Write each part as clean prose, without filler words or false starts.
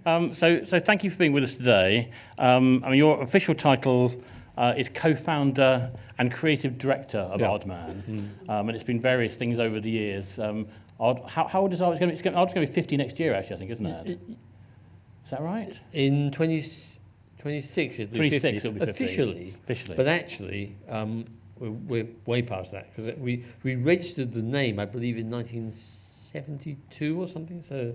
So thank you for being with us today. I mean, your official title is co-founder and creative director of Aardman, and it's been various things over the years. How old is Aardman? It's going to be 50 next year, actually, I think, isn't it? Is that right? In 26, it'll be 50. It'll be 50. Officially. But actually, we're way past that, because we registered the name, I believe, in 1972 or something, so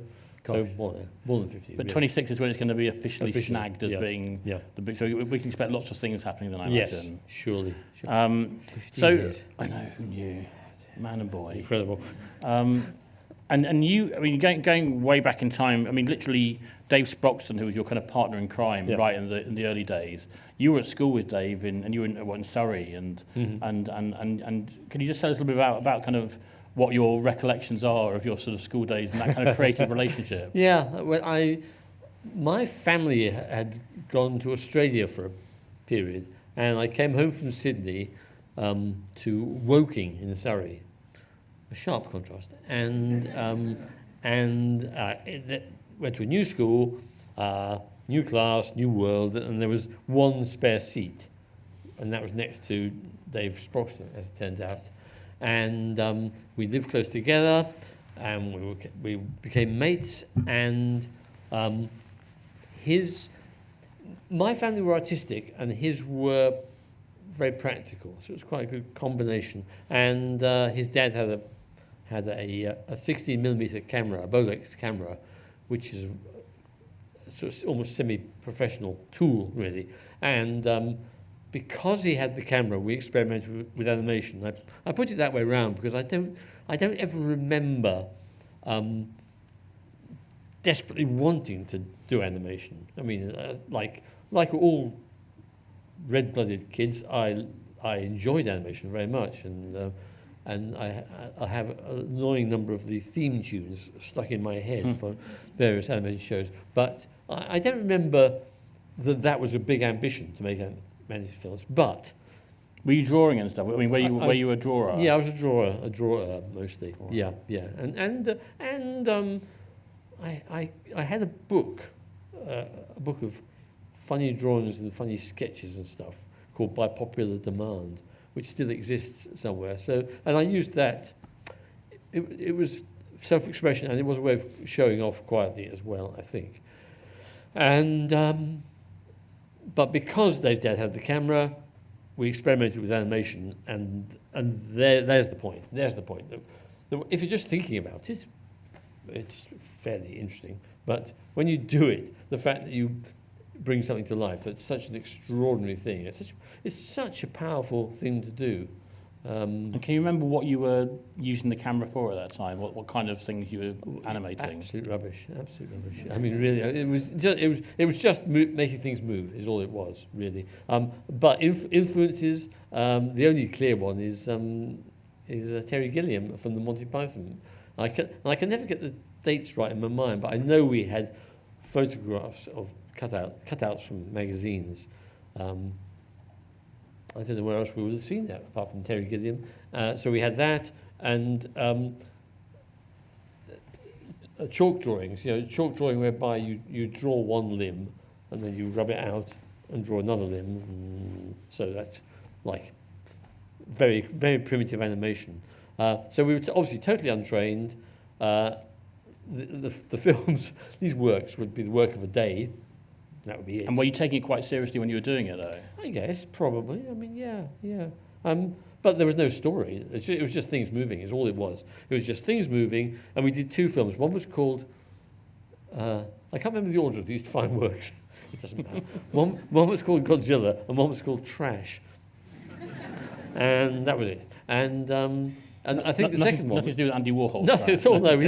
more than 50. But really. 26 is when it's going to be officially snagged as being the big. So we can expect lots of things happening then, I imagine. Yes, surely. So years. I know, who knew? Man and boy. Incredible. And you, I mean, going way back in time, I mean, literally, Dave Sproxton, who was your kind of partner in crime, right in the early days. You were at school with Dave, and you were in Surrey, and can you just tell us a little bit about kind of what your recollections are of your sort of school days and that kind of creative relationship? Yeah, well, my family had gone to Australia for a period, and I came home from Sydney to Woking in Surrey. A sharp contrast, and went to a new school, new class, new world, and there was one spare seat, and that was next to Dave Sproxton, as it turned out. And we lived close together, and we became mates. And my family were artistic, and his were very practical, so it was quite a good combination. And his dad had a 16mm camera, a Bolex camera, which is sort of almost semi-professional tool, really. And because he had the camera, we experimented with animation. I put it that way around because I don't ever remember desperately wanting to do animation. I mean, like all red-blooded kids, I enjoyed animation very much, and I have an annoying number of the theme tunes stuck in my head for various animated shows. But I don't remember that was a big ambition to make animated films. But were you drawing and stuff? I mean, were you a drawer? Yeah, I was a drawer mostly. Right. Yeah. And I had a book of funny drawings and funny sketches and stuff called By Popular Demand, which still exists somewhere. So, and I used that. It was self-expression, and it was a way of showing off quietly as well, I think. And but because Dave's dad had the camera, we experimented with animation, and there's the point. There's the point. If you're just thinking about it, it's fairly interesting. But when you do it, the fact that you bring something to life, that's such an extraordinary thing. It's such a powerful thing to do. And can you remember what you were using the camera for at that time? What kind of things you were animating? Absolute rubbish. I mean, really, it was just making things move is all it was, really. But influences, the only clear one is Terry Gilliam from the Monty Python. I can never get the dates right in my mind, but I know we had photographs of cutouts from magazines. I don't know where else we would have seen that apart from Terry Gilliam. So we had that, and chalk drawings. Chalk drawing whereby you draw one limb and then you rub it out and draw another limb. So that's like very, very primitive animation. So we were obviously totally untrained. The films, these works would be the work of a day. That would be it. And were you taking it quite seriously when you were doing it, though? I guess, probably. I mean, yeah. But there was no story. It was just things moving, is all it was. It was just things moving, and we did two films. One was called, I can't remember the order of these fine works. It doesn't matter. One was called Godzilla, and one was called Trash. And that was it. And I think the second one... Nothing to do with Andy Warhol. Nothing at all, no. We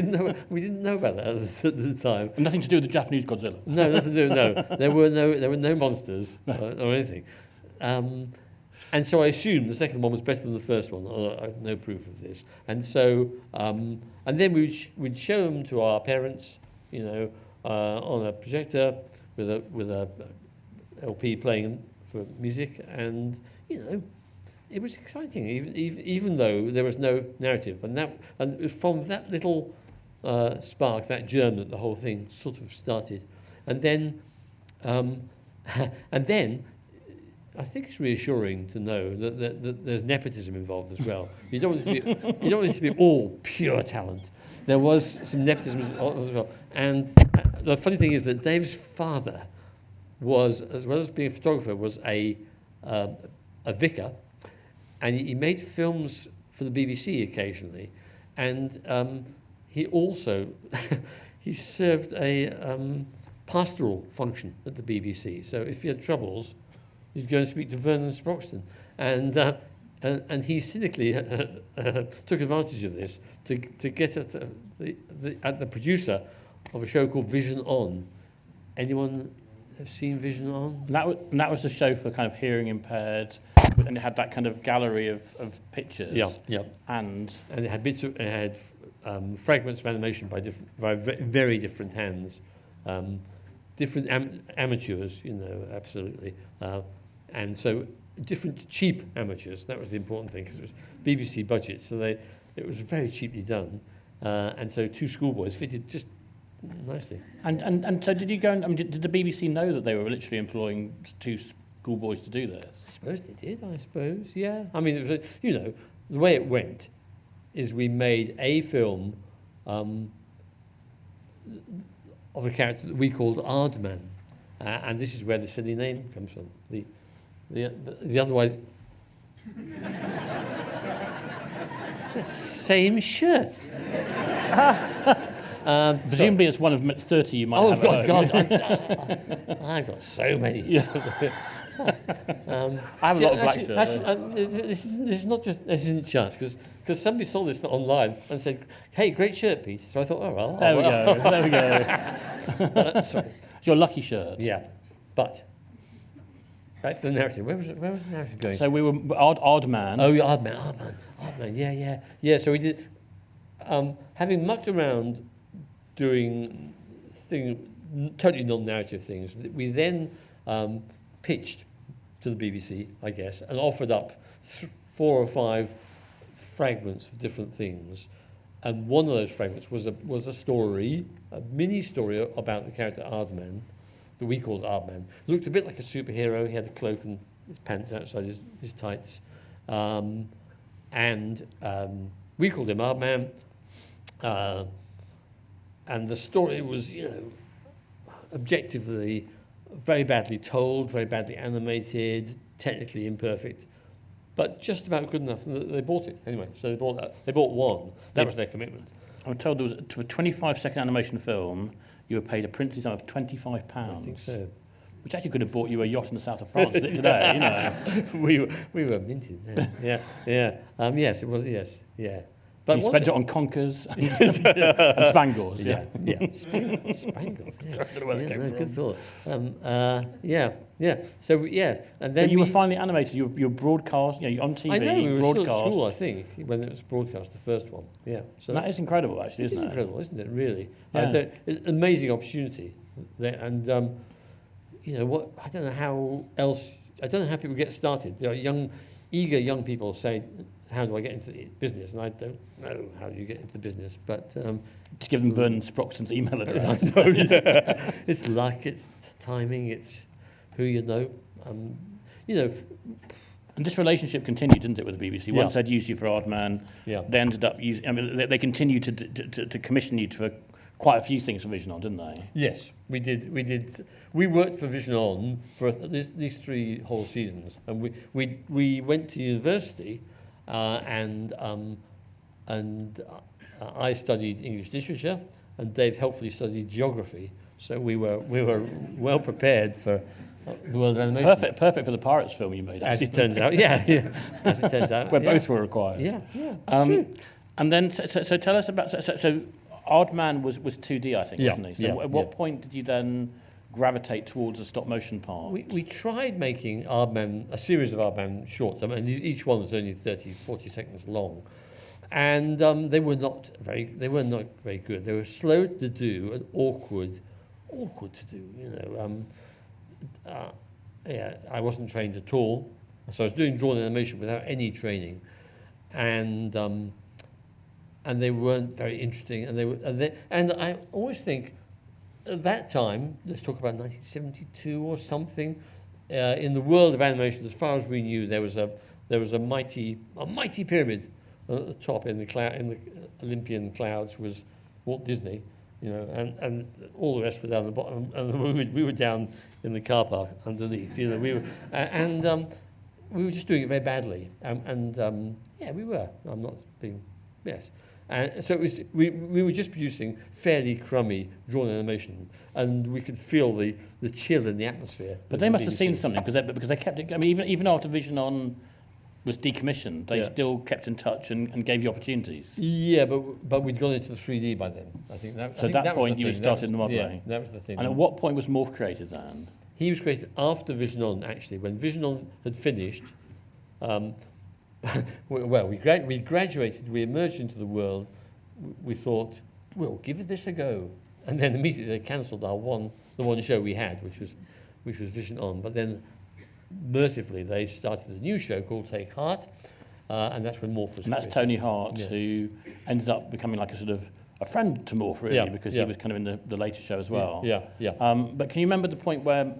didn't know about that at the time. And nothing to do with the Japanese Godzilla. No, nothing to do. No, there were no monsters or anything. And so I assumed the second one was better than the first one. I have no proof of this. And so, and then we'd show them to our parents, on a projector with a LP playing for music, and it was exciting, even though there was no narrative. And from that little spark, that germ, that the whole thing sort of started. And then, and then, I think it's reassuring to know that there's nepotism involved as well. You don't want it to be, you don't want it to be all pure talent. There was some nepotism as well. And the funny thing is that Dave's father was, as well as being a photographer, was a vicar, and he made films for the BBC occasionally. And he also he served a pastoral function at the BBC. So if you had troubles, you'd go and speak to Vernon Sproxton, and he cynically took advantage of this to get at the producer of a show called Vision On. Anyone have seen Vision On? And that was the show for kind of hearing impaired, and it had that kind of gallery of pictures. Yeah. And it had fragments of animation by very different hands, different amateurs, absolutely. And so different cheap amateurs. That was the important thing, because it was BBC budget, so it was very cheaply done. And so two schoolboys fitted just nicely. And so did you go? Did the BBC know that they were literally employing two schoolboys to do this? I suppose they did. I suppose, yeah. I mean, it was the way it went is we made a film of a character that we called Aardman, and this is where the silly name comes from. The otherwise the same shirt. Presumably, it's one of 30 you might have. Oh God! I've got so many. Yeah. I have a lot of black shirts. This isn't just because somebody saw this online and said, "Hey, great shirt, Pete." So I thought, "Oh well." There we go. Sorry. It's your lucky shirt. Yeah, but back to the narrative. Where was the narrative going? So we were Aardman. Oh, yeah, Aardman. Yeah. So we did, having mucked around doing totally non-narrative things, we then pitched to the BBC, I guess, and offered up 4 or 5 fragments of different things. And one of those fragments was a story, a mini story about the character Aardman, that we called Aardman. Looked a bit like a superhero. He had a cloak and his pants outside his tights. And we called him Aardman. And the story was, objectively very badly told, very badly animated, technically imperfect, but just about good enough. And they bought it anyway. So they bought one. That was their commitment. I'm told there was, to a 25-second animation film, you were paid a princely sum of £25. I think so. Which actually could have bought you a yacht in the south of France today, we were minted there. Yeah. Yes, it was. Yes. Yeah. But you spent it on conkers and spangles. Yeah. Spangles. Yeah. I don't know where that came from. Good thought. Yeah. So and then but you were finally animated. You were broadcast. You're on TV. I know. We were broadcast. still at school, I think, when it was broadcast, the first one. Yeah. So that is incredible, actually, isn't it? It is incredible, isn't it? Really. Yeah. It's an amazing opportunity, and what? I don't know how else. I don't know how people get started. There are eager young people say, "How do I get into the business?" And I don't know how you get into the business, but just give them Vernon Sproxton's email address. It's luck, it's timing, it's who you know. And this relationship continued, didn't it, with the BBC? Once they'd used you for Aardman, they ended up using. I mean, they continued to commission you for quite a few things for Vision On, didn't they? Yes, we did. We worked for Vision On for these 3 whole seasons, and we went to university, and I studied English literature, and Dave helpfully studied geography. So we were well prepared for the world of animation. Perfect for the Pirates film you made. As it turns out, yeah. As it turns out, where both were required. Yeah, that's true. And then, so tell us about so Aardman was 2D, I think, wasn't he? So at what point did you then gravitate towards the stop motion part? We tried making a series of Aardman shorts. I mean, each one was only 30, 40 seconds long, and they were not very good. They were slow to do and awkward to do. I wasn't trained at all, so I was doing drawn animation without any training, and they weren't very interesting. And I always think at that time, let's talk about 1972 or something, in the world of animation, as far as we knew, there was a mighty pyramid at the top in the Olympian clouds was Walt Disney, and all the rest were down the bottom, and we were down in the car park underneath. We were, we were just doing it very badly, yeah, we were. I'm not being, yes. And so we were just producing fairly crummy drawn animation, and we could feel the chill in the atmosphere. But they must have seen something because they kept it. I mean, even after Vision On was decommissioned, they still kept in touch and gave you opportunities. Yeah, but we'd gone into the 3D by then. I think that. So at that point, you started in the modelling. Yeah, that was the thing. And at what point was Morph created then? He was created after Vision On, actually. When Vision On had finished, well, we graduated, we emerged into the world. We thought, we'll give this a go, and then immediately they cancelled the one show we had, which was Vision On. But then, mercifully, they started a new show called Take Heart, and that's when Morph was. And that's created. Tony Hart, who ended up becoming like a sort of a friend to Morph, really, because he was kind of in the later show as well. Yeah. But can you remember the point where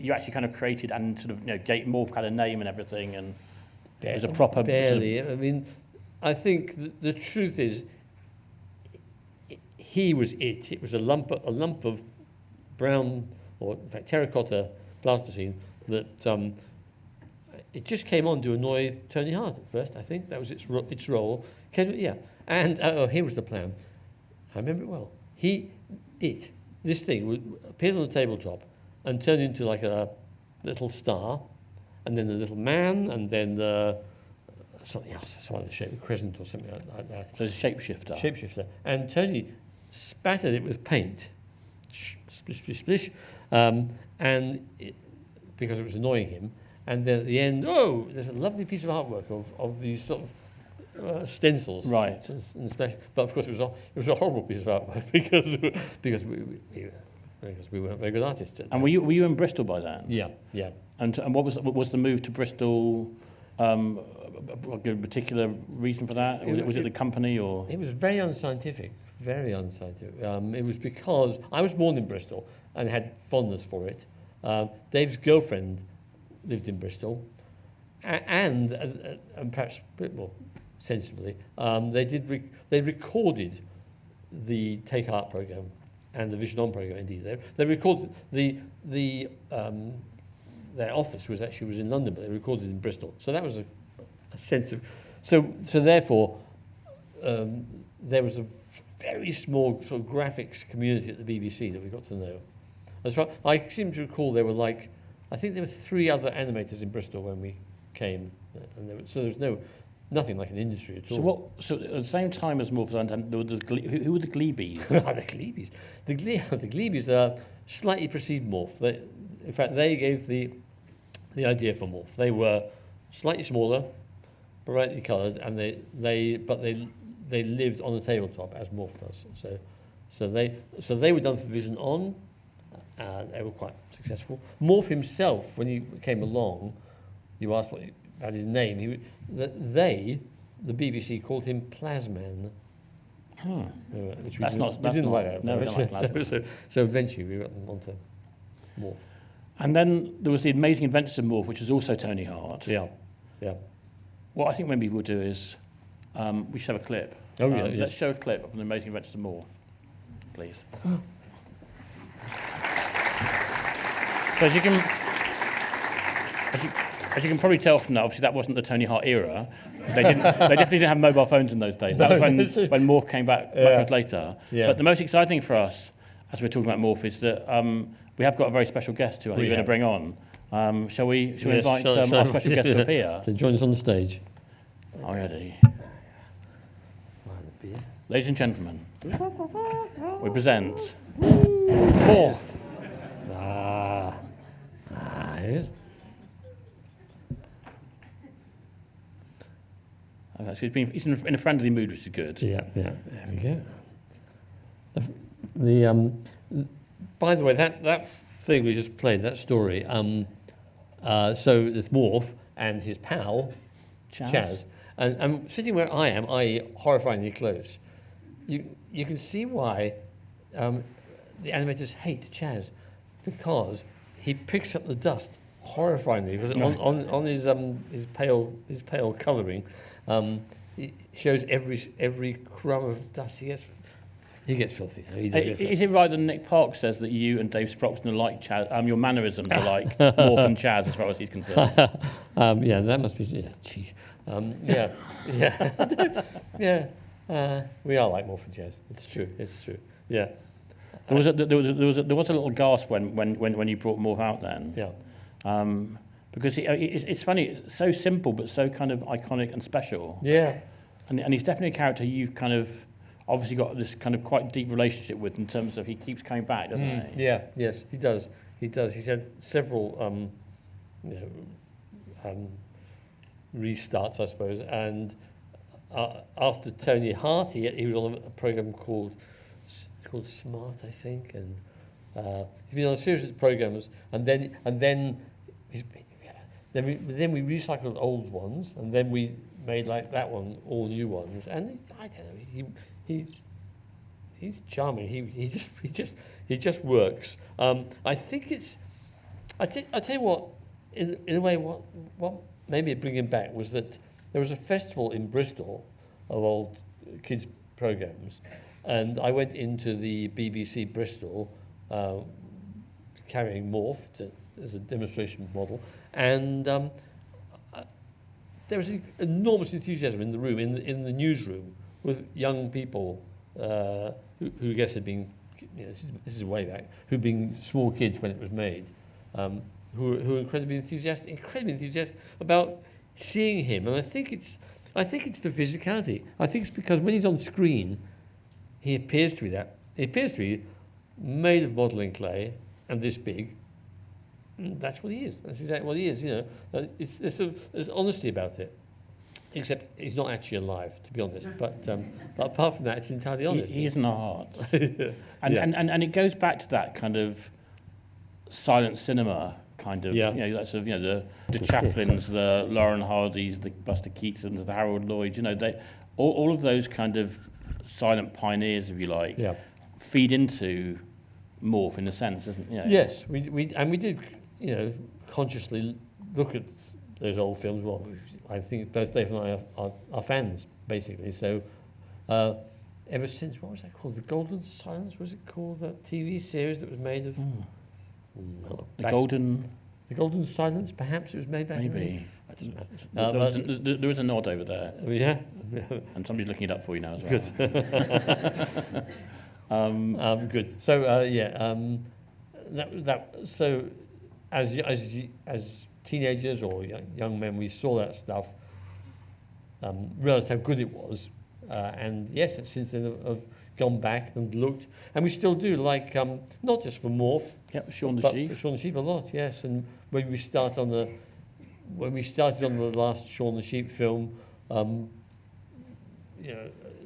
you actually kind of created and sort of, Morph had a name and everything, and it was a proper... Barely. Sort of, I mean, I think the truth is, he was it. It was a lump of brown, or in fact terracotta plasticine that it just came on to annoy Tony Hart at first. I think that was its role. And here was the plan. I remember it well. This thing appeared on the tabletop and turned into like a little star, and then a little man, and then something else, some other shape, a crescent or something like that. so it's a shapeshifter. Shapeshifter. And Tony spattered it with paint, splish, splish, splish, because it was annoying him. And then at the end, there's a lovely piece of artwork of these sort of stencils. Right. But of course, it was a horrible piece of artwork because we weren't very good artists. And were you in Bristol by then? Yeah. And what was the move to Bristol? A particular reason for that? Was it the company or? It was very unscientific. Very unscientific. It was because I was born in Bristol and had fondness for it. Dave's girlfriend lived in Bristol, and perhaps a bit more sensibly, they recorded the Take Heart program and the Vision On program. Indeed, they recorded their office was in London, but they recorded in Bristol. So that was a sense of so therefore there was a very small sort of graphics community at the BBC that we got to know. As far I seem to recall, there were I think there were 3 other animators in Bristol when we came, and so there was nothing like an industry at all. So at the same time as Morph, who were the Gleebies? The Gleebies. The Gleebies slightly precede Morph. In fact, they gave the idea for Morph. They were slightly smaller, brightly coloured, and they lived on the tabletop as Morph does. So they were done for Vision On. They were quite successful. Morph himself, when he came along, you asked about his name. The BBC called him Plasman. Which we didn't like that. No, we don't like Plasman. So eventually we got them onto Morph. And then there was the Amazing Adventures of Morph, which was also Tony Hart. Yeah. What I think maybe we'll do is we should have a clip. Let's show a clip of the Amazing Adventures of Morph, please. So as you can probably tell from that, obviously that wasn't the Tony Hart era. They definitely didn't have mobile phones in those days. That was when Morph came back much later. Yeah. But the most exciting for us, as we're talking about Morph, is that we have got a very special guest who I think we're going to bring on. Shall we invite our special guest to appear? So join us on the stage. Are you ready? Ladies and gentlemen, we present Morph. Yes. Okay, so he's in a friendly mood, which is good. Yeah. There we go. By the way, that thing we just played, that story. So there's Morph and his pal Chaz, and sitting where I am, i.e., horrifyingly close. You can see why the animators hate Chaz because he picks up the dust horrifyingly. Because on his pale colouring, it shows every crumb of dust he gets. He gets filthy. Is it right that Nick Park says that you and Dave Sproxton are like Chaz? Your mannerisms are like Morph and Chaz as far as he's concerned. Yeah, that must be. Yeah, gee. Yeah. We are like Morph and Chaz. It's true. Yeah. There was a little gasp when you brought Morph out then. Yeah. Because it's funny. It's so simple but so kind of iconic and special. Yeah. And he's definitely a character you've kind of obviously got this kind of quite deep relationship with in terms of he keeps coming back, doesn't he? Yeah. Yes, he does. He's had several restarts, I suppose, and after Tony Hart, he was on a program called Smart, I think, and he's been on a series of programs, and then we recycled old ones, and then we made like that one all new ones, and I don't know, he's charming. He just works. I think it's. I tell you what, in a way, what made me bring him back was that there was a festival in Bristol of old kids programs, and I went into the BBC Bristol carrying Morph as a demonstration model, and there was enormous enthusiasm in the room, in the newsroom, with young people who I guess had been, this is way back, who'd been small kids when it was made, who were incredibly enthusiastic about seeing him. And I think it's the physicality. I think it's because when he's on screen, he appears to be that. He appears to be made of modelling clay and this big. And that's what he is. That's exactly what he is. There's honesty about it. Except he's not actually alive, to be honest. But apart from that, it's entirely honest. He is in our hearts. And it goes back to that kind of silent cinema kind of, that sort of, the Chaplins, the Lauren Hardys, the Buster Keatons, the Harold Lloyds, all of those kind of silent pioneers, if you like, feed into Morph in a sense, isn't it? Yes, we did, consciously look at those old films. Well, I think both Dave and I are fans, basically. So ever since, what was that called? The Golden Silence, was it called? That TV series that was made of... The Golden Silence, perhaps it was made back maybe. I don't know. There was a nod over there. Yeah. And somebody's looking it up for you now as well. Good. Good. So, so as teenagers or young men, we saw that stuff, realised how good it was, and yes, since then I've gone back and looked, and we still do, like not just for Morph, Shaun the Sheep. For Shaun the Sheep a lot, yes. And when we started on the last Shaun the Sheep film,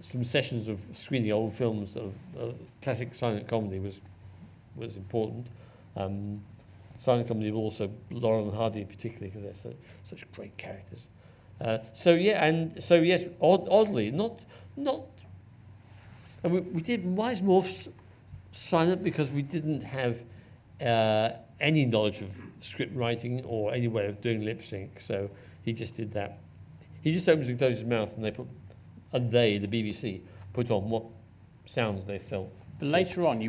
some sessions of screening old films of classic silent comedy was important. Silent comedy, but also Laurel and Hardy particularly, because they're such great characters. Yes, oddly, not. And we did. Why is Morph silent? Because we didn't have any knowledge of script writing or any way of doing lip sync. So he just did that. He just opens and closes his mouth, and the BBC, put on what sounds they felt. But later on,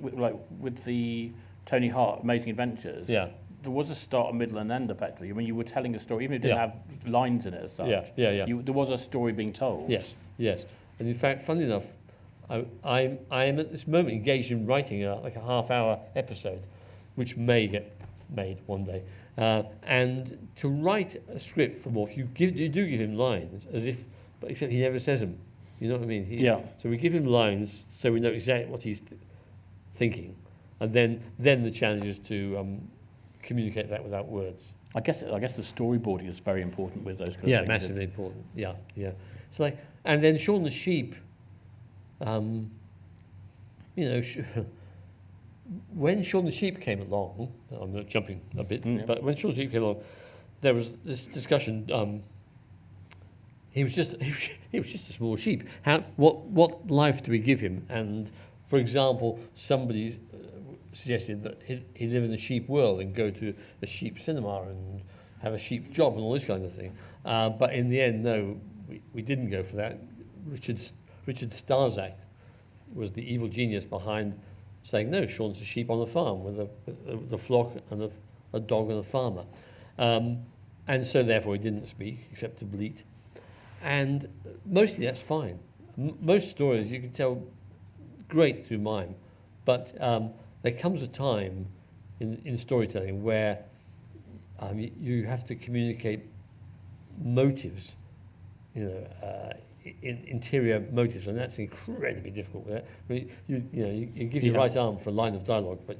like with the Tony Hart Amazing Adventures. Yeah. There was a start, a middle, and end, effectively. I mean, you were telling a story, even if it didn't have lines in it as such. Yeah. There was a story being told. Yes. And in fact, funnily enough, I am at this moment engaged in writing a half-hour episode, which may get made one day. And to write a script for Morph, you do give him lines, except he never says them. You know what I mean? So we give him lines so we know exactly what he's thinking, and then the challenge is to communicate that without words. I guess the storyboarding is very important with those kind of things. Yeah, massively important. Yeah. It's like, and then Shaun the Sheep. When Shaun the Sheep came along, I'm not jumping a bit, but when Shaun the Sheep came along, there was this discussion. He was just a small sheep. What life do we give him? And For example, somebody suggested that he live in a sheep world and go to a sheep cinema and have a sheep job and all this kind of thing. But in the end, no, we didn't go for that. Richard Starzak was the evil genius behind saying, no, Sean's a sheep on a farm with a flock and a dog and a farmer. And so therefore he didn't speak except to bleat. And mostly that's fine. Most stories you can tell great through mime, but there comes a time in storytelling where you have to communicate motives, interior motives, and that's incredibly difficult. I mean, you give your right arm for a line of dialogue, but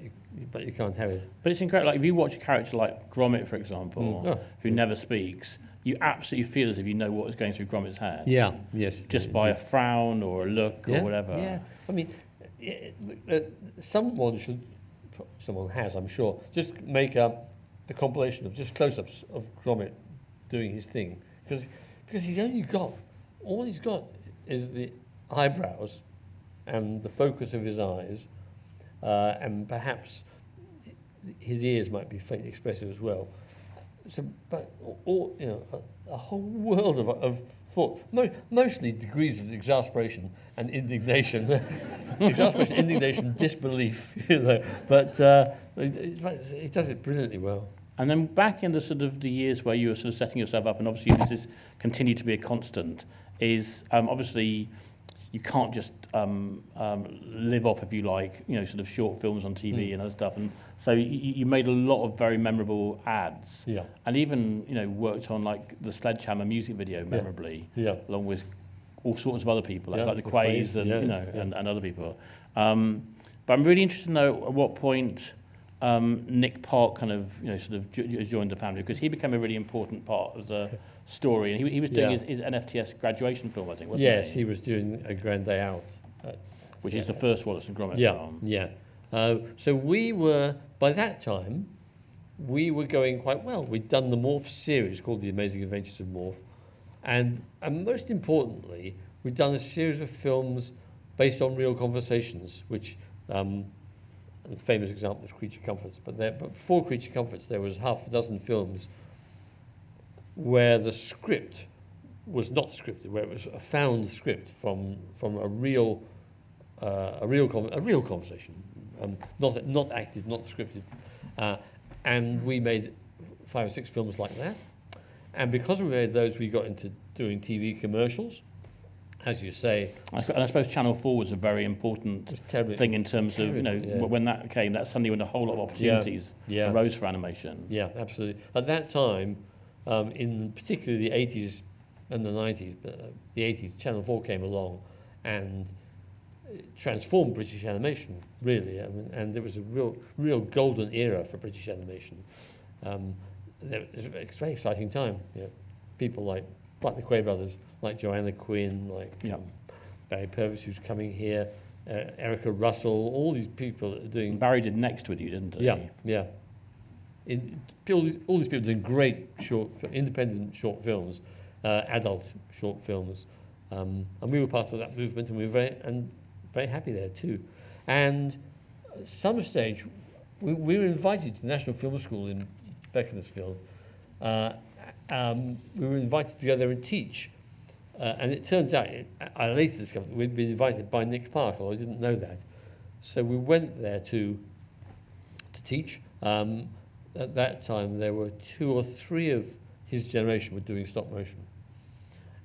you can't have it. But it's incredible. Like if you watch a character like Gromit, for example, who never speaks, you absolutely feel as if you know what is going through Gromit's head. Yeah. Yes. Just by a frown or a look or whatever. Yeah. I mean, someone has, I'm sure, just make a compilation of just close-ups of Gromit doing his thing, because all he's got is the eyebrows and the focus of his eyes, and perhaps his ears might be faintly expressive as well. So, but a whole world of thought, mostly degrees of exasperation and indignation, indignation, disbelief, But it does it brilliantly well. And then back in the sort of the years where you were sort of setting yourself up, and obviously this has continued to be a constant, is obviously you can't just live off, if you like, sort of short films on TV and other stuff. And so you made a lot of very memorable ads. Yeah. And even, worked on like the Sledgehammer music video memorably, along with all sorts of other people, like the Quays and, and other people. But I'm really interested to know at what point Nick Park kind of, sort of joined the family, because he became a really important part of the story, and he was doing his NFTS graduation film, I think, wasn't he? Yes, he was doing A Grand Day Out. Which is the first Wallace and Gromit film. Yeah. So we were, by that time, we were going quite well. We'd done the Morph series called The Amazing Adventures of Morph, and most importantly, we'd done a series of films based on real conversations, which the famous example is Creature Comforts. But before Creature Comforts, there was half a dozen films where the script was not scripted, where it was a found script from a real conversation, not acted, not scripted, and we made 5 or 6 films like that. And because we made those, we got into doing TV commercials, as you say. And I suppose Channel 4 was a very important thing in terms of, when that came, that's suddenly when a whole lot of opportunities arose for animation. Yeah, absolutely. At that time, in particularly the 80s and the 90s, but the 80s, Channel 4 came along and transformed British animation, really. And there was a real golden era for British animation. It was a very exciting time. People like the Quay brothers, like Joanna Quinn, like Barry Purvis, who's coming here, Erica Russell, all these people that are doing... Barry did Next with you, didn't he? Yeah. All these people doing great independent short films, adult short films, and we were part of that movement, and we were very happy there too. And at some stage, we were invited to the National Film School in Beaconsfield. We were invited to go there and teach, and it turns out, I later discovered we'd been invited by Nick Park, although I didn't know that. So we went there to teach. At that time, there were 2 or 3 of his generation were doing stop motion.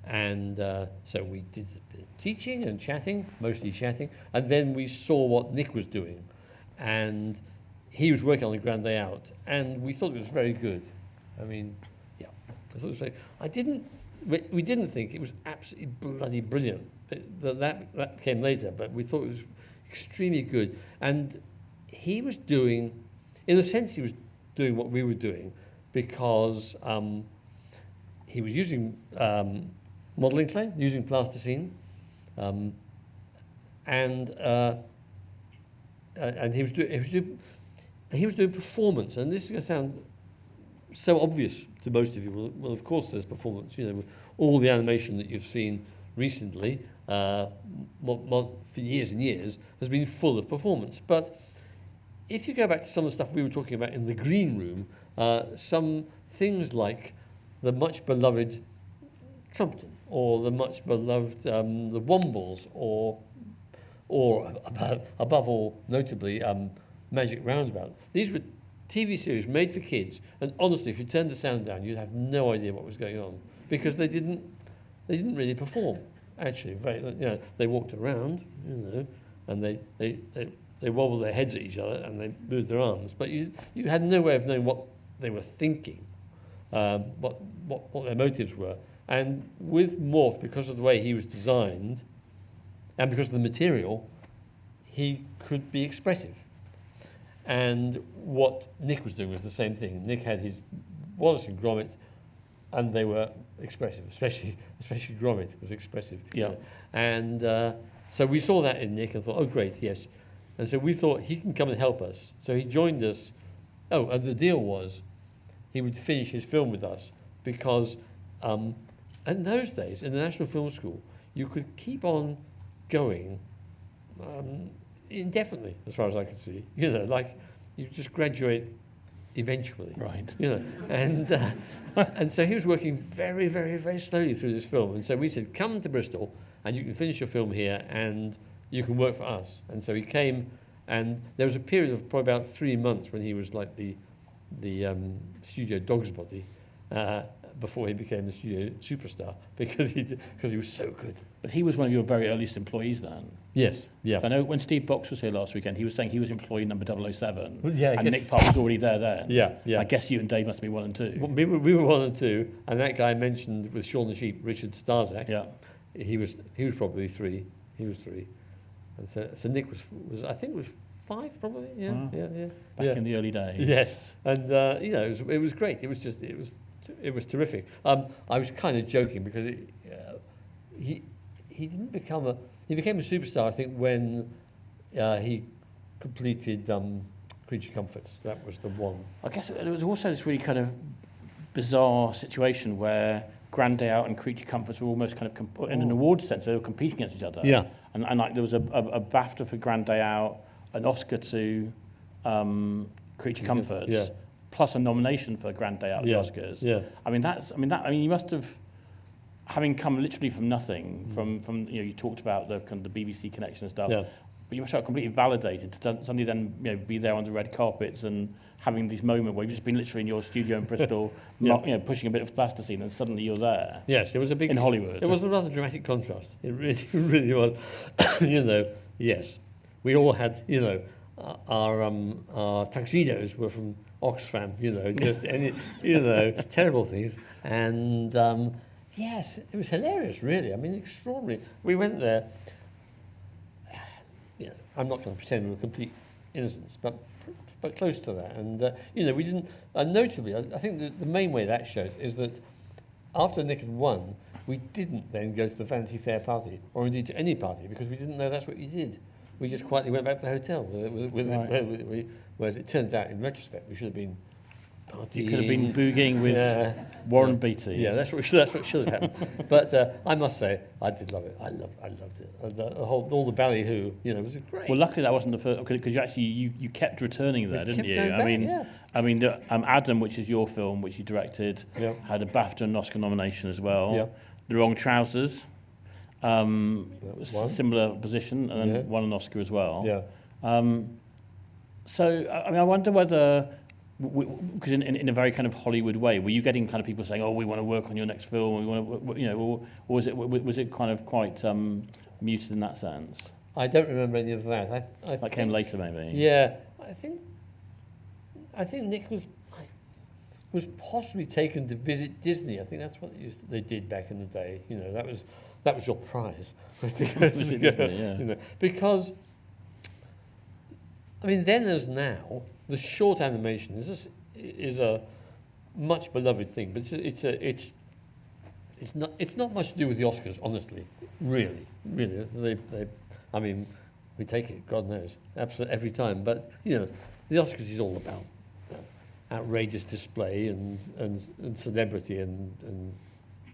And so we did a bit of teaching and chatting, mostly chatting, and then we saw what Nick was doing. And he was working on A Grand Day Out, and we thought it was very good. I thought it was very... We didn't think it was absolutely bloody brilliant. That came later, but we thought it was extremely good. And he was doing, in a sense, he was doing what we were doing, because he was using modelling clay, using plasticine, and he was doing performance. And this is going to sound so obvious to most of you. Well, of course, there's performance. With all the animation that you've seen recently, for years and years, has been full of performance. But if you go back to some of the stuff we were talking about in the green room, some things like the much beloved Trumpeton, or the much beloved the Wombles, or above all, notably, Magic Roundabout. These were TV series made for kids, and honestly, if you turned the sound down, you'd have no idea what was going on, because they didn't really perform. Actually, they walked around, and they wobbled their heads at each other and they moved their arms, but you had no way of knowing what they were thinking, what their motives were. And with Morph, because of the way he was designed, and because of the material, he could be expressive. And what Nick was doing was the same thing. Nick had his Wallace and Gromit, and they were expressive, especially Gromit was expressive. Yeah. And so we saw that in Nick and thought, oh, great, yes. And so we thought he can come and help us. So he joined us. Oh, and the deal was he would finish his film with us, because in those days, in the National Film School, you could keep on going indefinitely, as far as I could see. Like you just graduate eventually. Right. And so he was working very, very, very slowly through this film. And so we said, come to Bristol, and you can finish your film here, and you can work for us. And so he came, and there was a period of probably about 3 months when he was like the studio dog's body, before he became the studio superstar, because he was so good. But he was one of your very earliest employees then. Yes, yeah. I know when Steve Box was here last weekend, he was saying he was employee number 007, Well, yeah, I and guess- Nick Park was already there then. Yeah. I guess you and Dave must be 1 and 2. Well, we were 1 and 2, and that guy mentioned with Shaun the Sheep, Richard Starzak. Yeah. He was probably 3. He was 3, and so Nick was I think was 5 probably. Yeah, Wow. yeah. Back in the early days. Yes, and it was great. It was terrific. I was kind of joking because he became a superstar, I think, when he completed Creature Comforts. That was the one. I guess there was also this really kind of bizarre situation where Grand Day Out and Creature Comforts were almost kind of, in an awards sense, they were competing against each other. Yeah. And like there was a BAFTA for Grand Day Out, an Oscar to Creature Comforts, Yeah. plus a nomination for Grand Day Out at Yeah. the Oscars. Yeah. I mean, you must have, having come literally from nothing, from you talked about the kind of the BBC connection and stuff. Yeah. But you must have completely validated to suddenly then be there on the red carpets and having this moment where you've just been literally in your studio in Bristol, pushing a bit of plasticine, and suddenly you're there. Yes, it was a big in Hollywood. It was a rather dramatic contrast. It really was. Yes, we all had our tuxedos were from Oxfam. Just any terrible things. And yes, it was hilarious. Really, I mean, extraordinary. We went there. I'm not going to pretend we were complete innocents, but close to that. And we didn't. Notably, I think the main way that shows is that after Nick had won, we didn't then go to the Vanity Fair party, or indeed to any party, because we didn't know that's what you did. We just quietly went back to the hotel. Whereas it turns out, in retrospect, we should have been partying. You could have been boogieing with Warren Beatty. Yeah, that's what should have happened. But I must say, I did love it. I loved it. All the ballyhoo, it was great. Well, luckily that wasn't the first, because you actually you kept returning there, didn't you? I mean, Adam, which is your film, which you directed, had a BAFTA and Oscar nomination as well. Yeah. The Wrong Trousers, one. similar position, and then won an Oscar as well. Yeah. So, I wonder whether, because in a very kind of Hollywood way, were you getting kind of people saying, "Oh, we want to work on your next film," we want to, or was it kind of quite muted in that sense? I don't remember any of that. I That came later, maybe. Yeah, I think Nick was possibly taken to visit Disney. I think that's what they did back in the day. That was your prize. Visit Disney, yeah. Because, I mean, then as now, the short animation is a much beloved thing, but it's not much to do with the Oscars, honestly. Really. I mean, we take it, God knows, absolutely every time. But the Oscars is all about outrageous display and celebrity and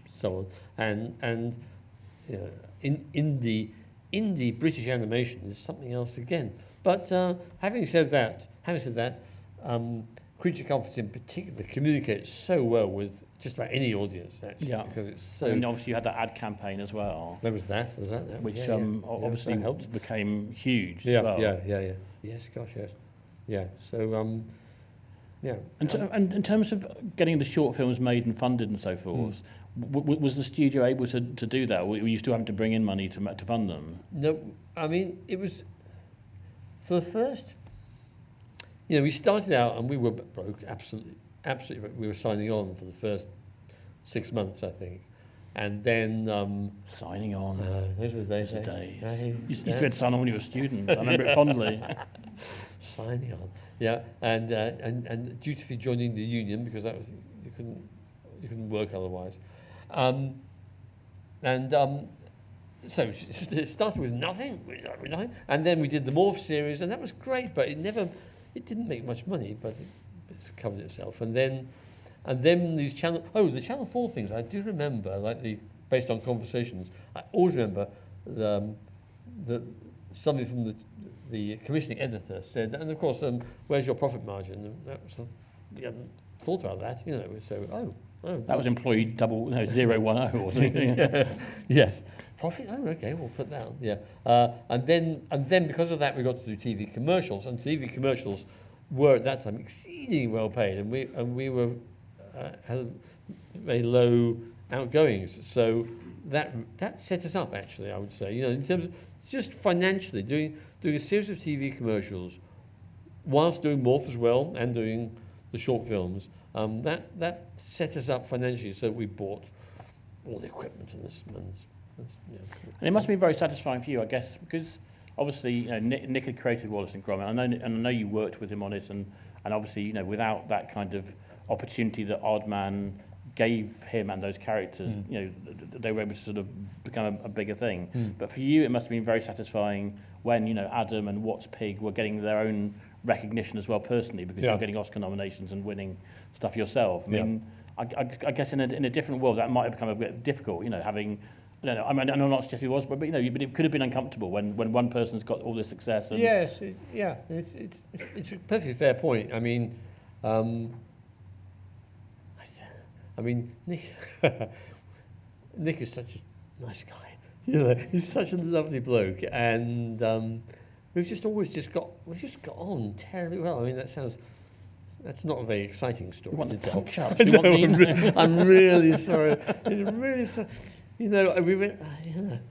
so on. And you know, indie British animation is something else again. But having said that, Creature Comforts in particular communicates so well with just about any audience, actually, because it's so. And obviously you had that ad campaign as well. There was that, Which yeah, obviously helped. became huge. Yeah, as well. yeah. Yes, gosh, yes. Yeah. So, yeah. And in terms of getting the short films made and funded and so forth, was the studio able to do that? Or were you still having to bring in money to fund them? No, I mean, it was for the first. You know, we started out and we were broke, absolutely. We were signing on for the first 6 months, I think, and then signing on. Those are the days. You used to sign on when you were a student. I remember it fondly. Signing on, yeah, and dutifully joining the union because that was you couldn't work otherwise, so it started with nothing, and then we did the Morph series, and that was great, but it didn't make much money, but it covered itself, and then these the Channel 4 things I do remember, like based on conversations. I always remember somebody from the commissioning editor said, and of course, where's your profit margin? And that was, we hadn't thought about that, you know. So that was employee 010, wasn't it? Yes. Profit? Oh, okay, we'll put that on. Yeah. And then because of that, we got to do TV commercials, and TV commercials were at that time exceedingly well paid, and we were had very low outgoings. So that set us up, actually, I would say. You know, in terms of just financially doing a series of TV commercials, whilst doing Morph as well and doing the short films. That set us up financially, so we bought all the equipment and this. And it must be very satisfying for you, I guess, because obviously, you know, Nick had created Wallace and Gromit. I know you worked with him on it, and obviously, you know, without that kind of opportunity that Aardman gave him and those characters, you know, they were able to sort of become a bigger thing. But for you, it must have been very satisfying when, you know, Adam and What's Pig were getting their own recognition as well personally, because you're getting Oscar nominations and winning stuff yourself. I mean, I guess in a different world that might have become a bit difficult, you know, having. I don't know. I mean, I know not suggesting it was, but you know, but it could have been uncomfortable when one person's got all this success. And yes, it's a perfectly fair point. I mean, Nick is such a nice guy. You know, he's such a lovely bloke, and we've just got on terribly well. I mean, that's not a very exciting story. You want the to tell. punch-ups? I'm really sorry. I'm really sorry. You know,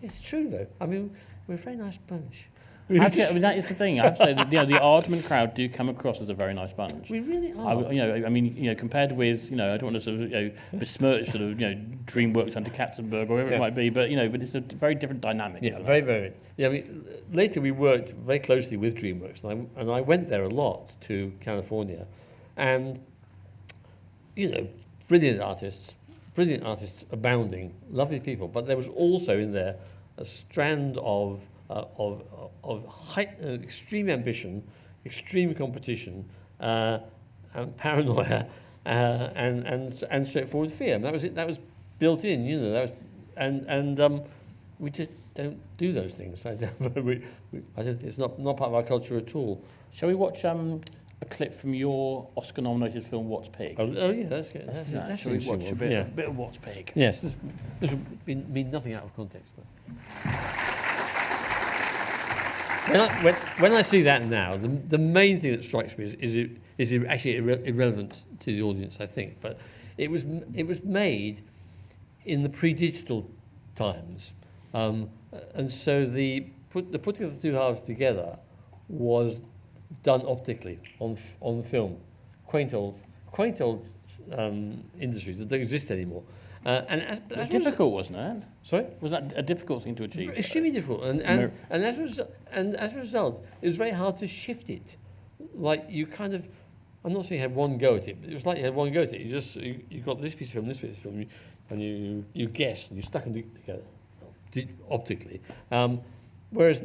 it's true though. I mean, we're a very nice bunch. I mean, that is the thing. I have to say that, you know, the Aardman crowd do come across as a very nice bunch. We really are. Compared with, you know, I don't want to sort of, you know, besmirch sort of, you know, DreamWorks under Katzenberg or whatever it might be, but you know, but it's a very different dynamic. Yeah, very, very. Yeah, I mean, later we worked very closely with DreamWorks, and I went there a lot to California, and you know, brilliant artists abounding, lovely people, but there was also in there a strand of extreme ambition, extreme competition, and paranoia, and straightforward fear. And that was it. That was built in, you know. That was, and we just don't do those things. I don't. It's not part of our culture at all. Shall we watch a clip from your Oscar-nominated film What's Pig? Oh yeah, that's good. That's Shall we watch a bit of What's Pig? Yes, this would mean nothing out of context. But when I see that now, the main thing that strikes me is actually irrelevant to the audience, I think. But it was made in the pre-digital times, and so the putting of the two halves together was done optically on the film. Quaint old industries that don't exist anymore. As difficult, wasn't it? Sorry? Was that a difficult thing to achieve? Extremely difficult, and as a result, it was very hard to shift it. Like you kind of, I'm not saying you had one go at it, but it was like you had one go at it. You got this piece of film, this piece of film, and you guessed and you stuck them together optically. Whereas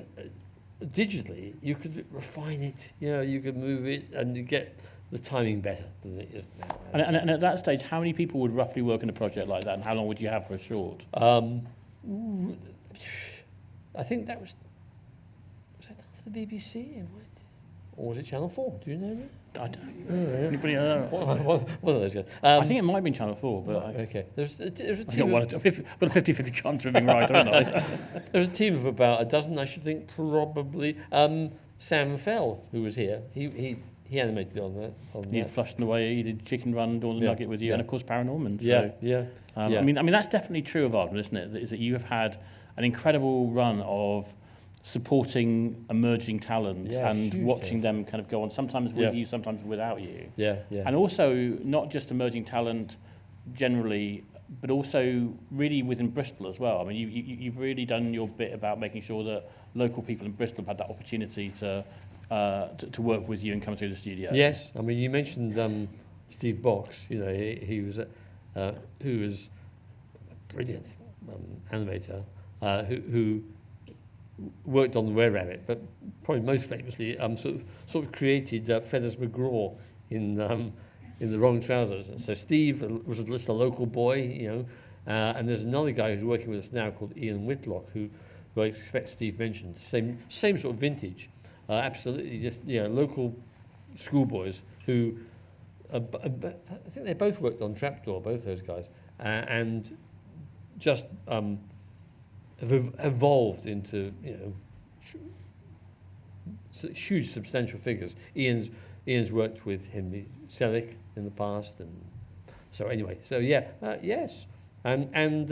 digitally, you could refine it. You know, you could move it and you get the timing better than it is now. And at that stage, how many people would roughly work in a project like that, and how long would you have for a short? I think that was that done for the BBC? Or was it Channel 4? Do you know that? I don't. Oh, Anybody? one of those guys. I think it might have been Channel 4, but Okay. There's a I team got a 50-50 chance of being right, haven't I? There's a team of about a dozen, I should think, probably. Sam Fell, who was here, he animated on that. You flushed away. You did Chicken Run, Dawn of the Nugget with you, and of course Paranorman. So, yeah. I mean that's definitely true of Aardman, isn't it? Is that you have had an incredible run of supporting emerging talents and watching them kind of go on, sometimes with you, sometimes without you. Yeah. And also not just emerging talent generally, but also really within Bristol as well. I mean, you've really done your bit about making sure that local people in Bristol have had that opportunity to work with you and come through the studio. Yes, I mean you mentioned Steve Box. You know, he was who was a brilliant animator who worked on the Were-Rabbit, but probably most famously sort of created Feathers McGraw in the Wrong Trousers. And so Steve was just a local boy, you know, and there's another guy who's working with us now called Ian Whitlock, who I expect Steve mentioned, same sort of vintage, absolutely just local schoolboys who I think they both worked on Trapdoor, both those guys, and just have evolved into huge substantial figures. Ian's worked with Henry Selick in the past, and so anyway, so yes, and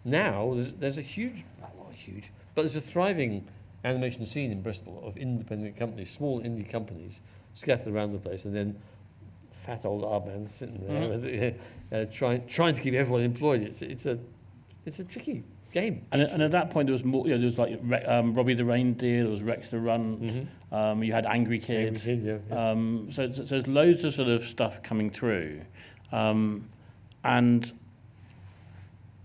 now there's a huge, well, not huge, but there's a thriving animation scene in Bristol of independent companies, small indie companies scattered around the place, and then fat old Aardman sitting there trying to keep everyone employed. It's a tricky game. And at that point, there was more. There was like Robbie the Reindeer. There was Rex the Runt. Mm-hmm. You had Angry Kid. So there's loads of sort of stuff coming through, and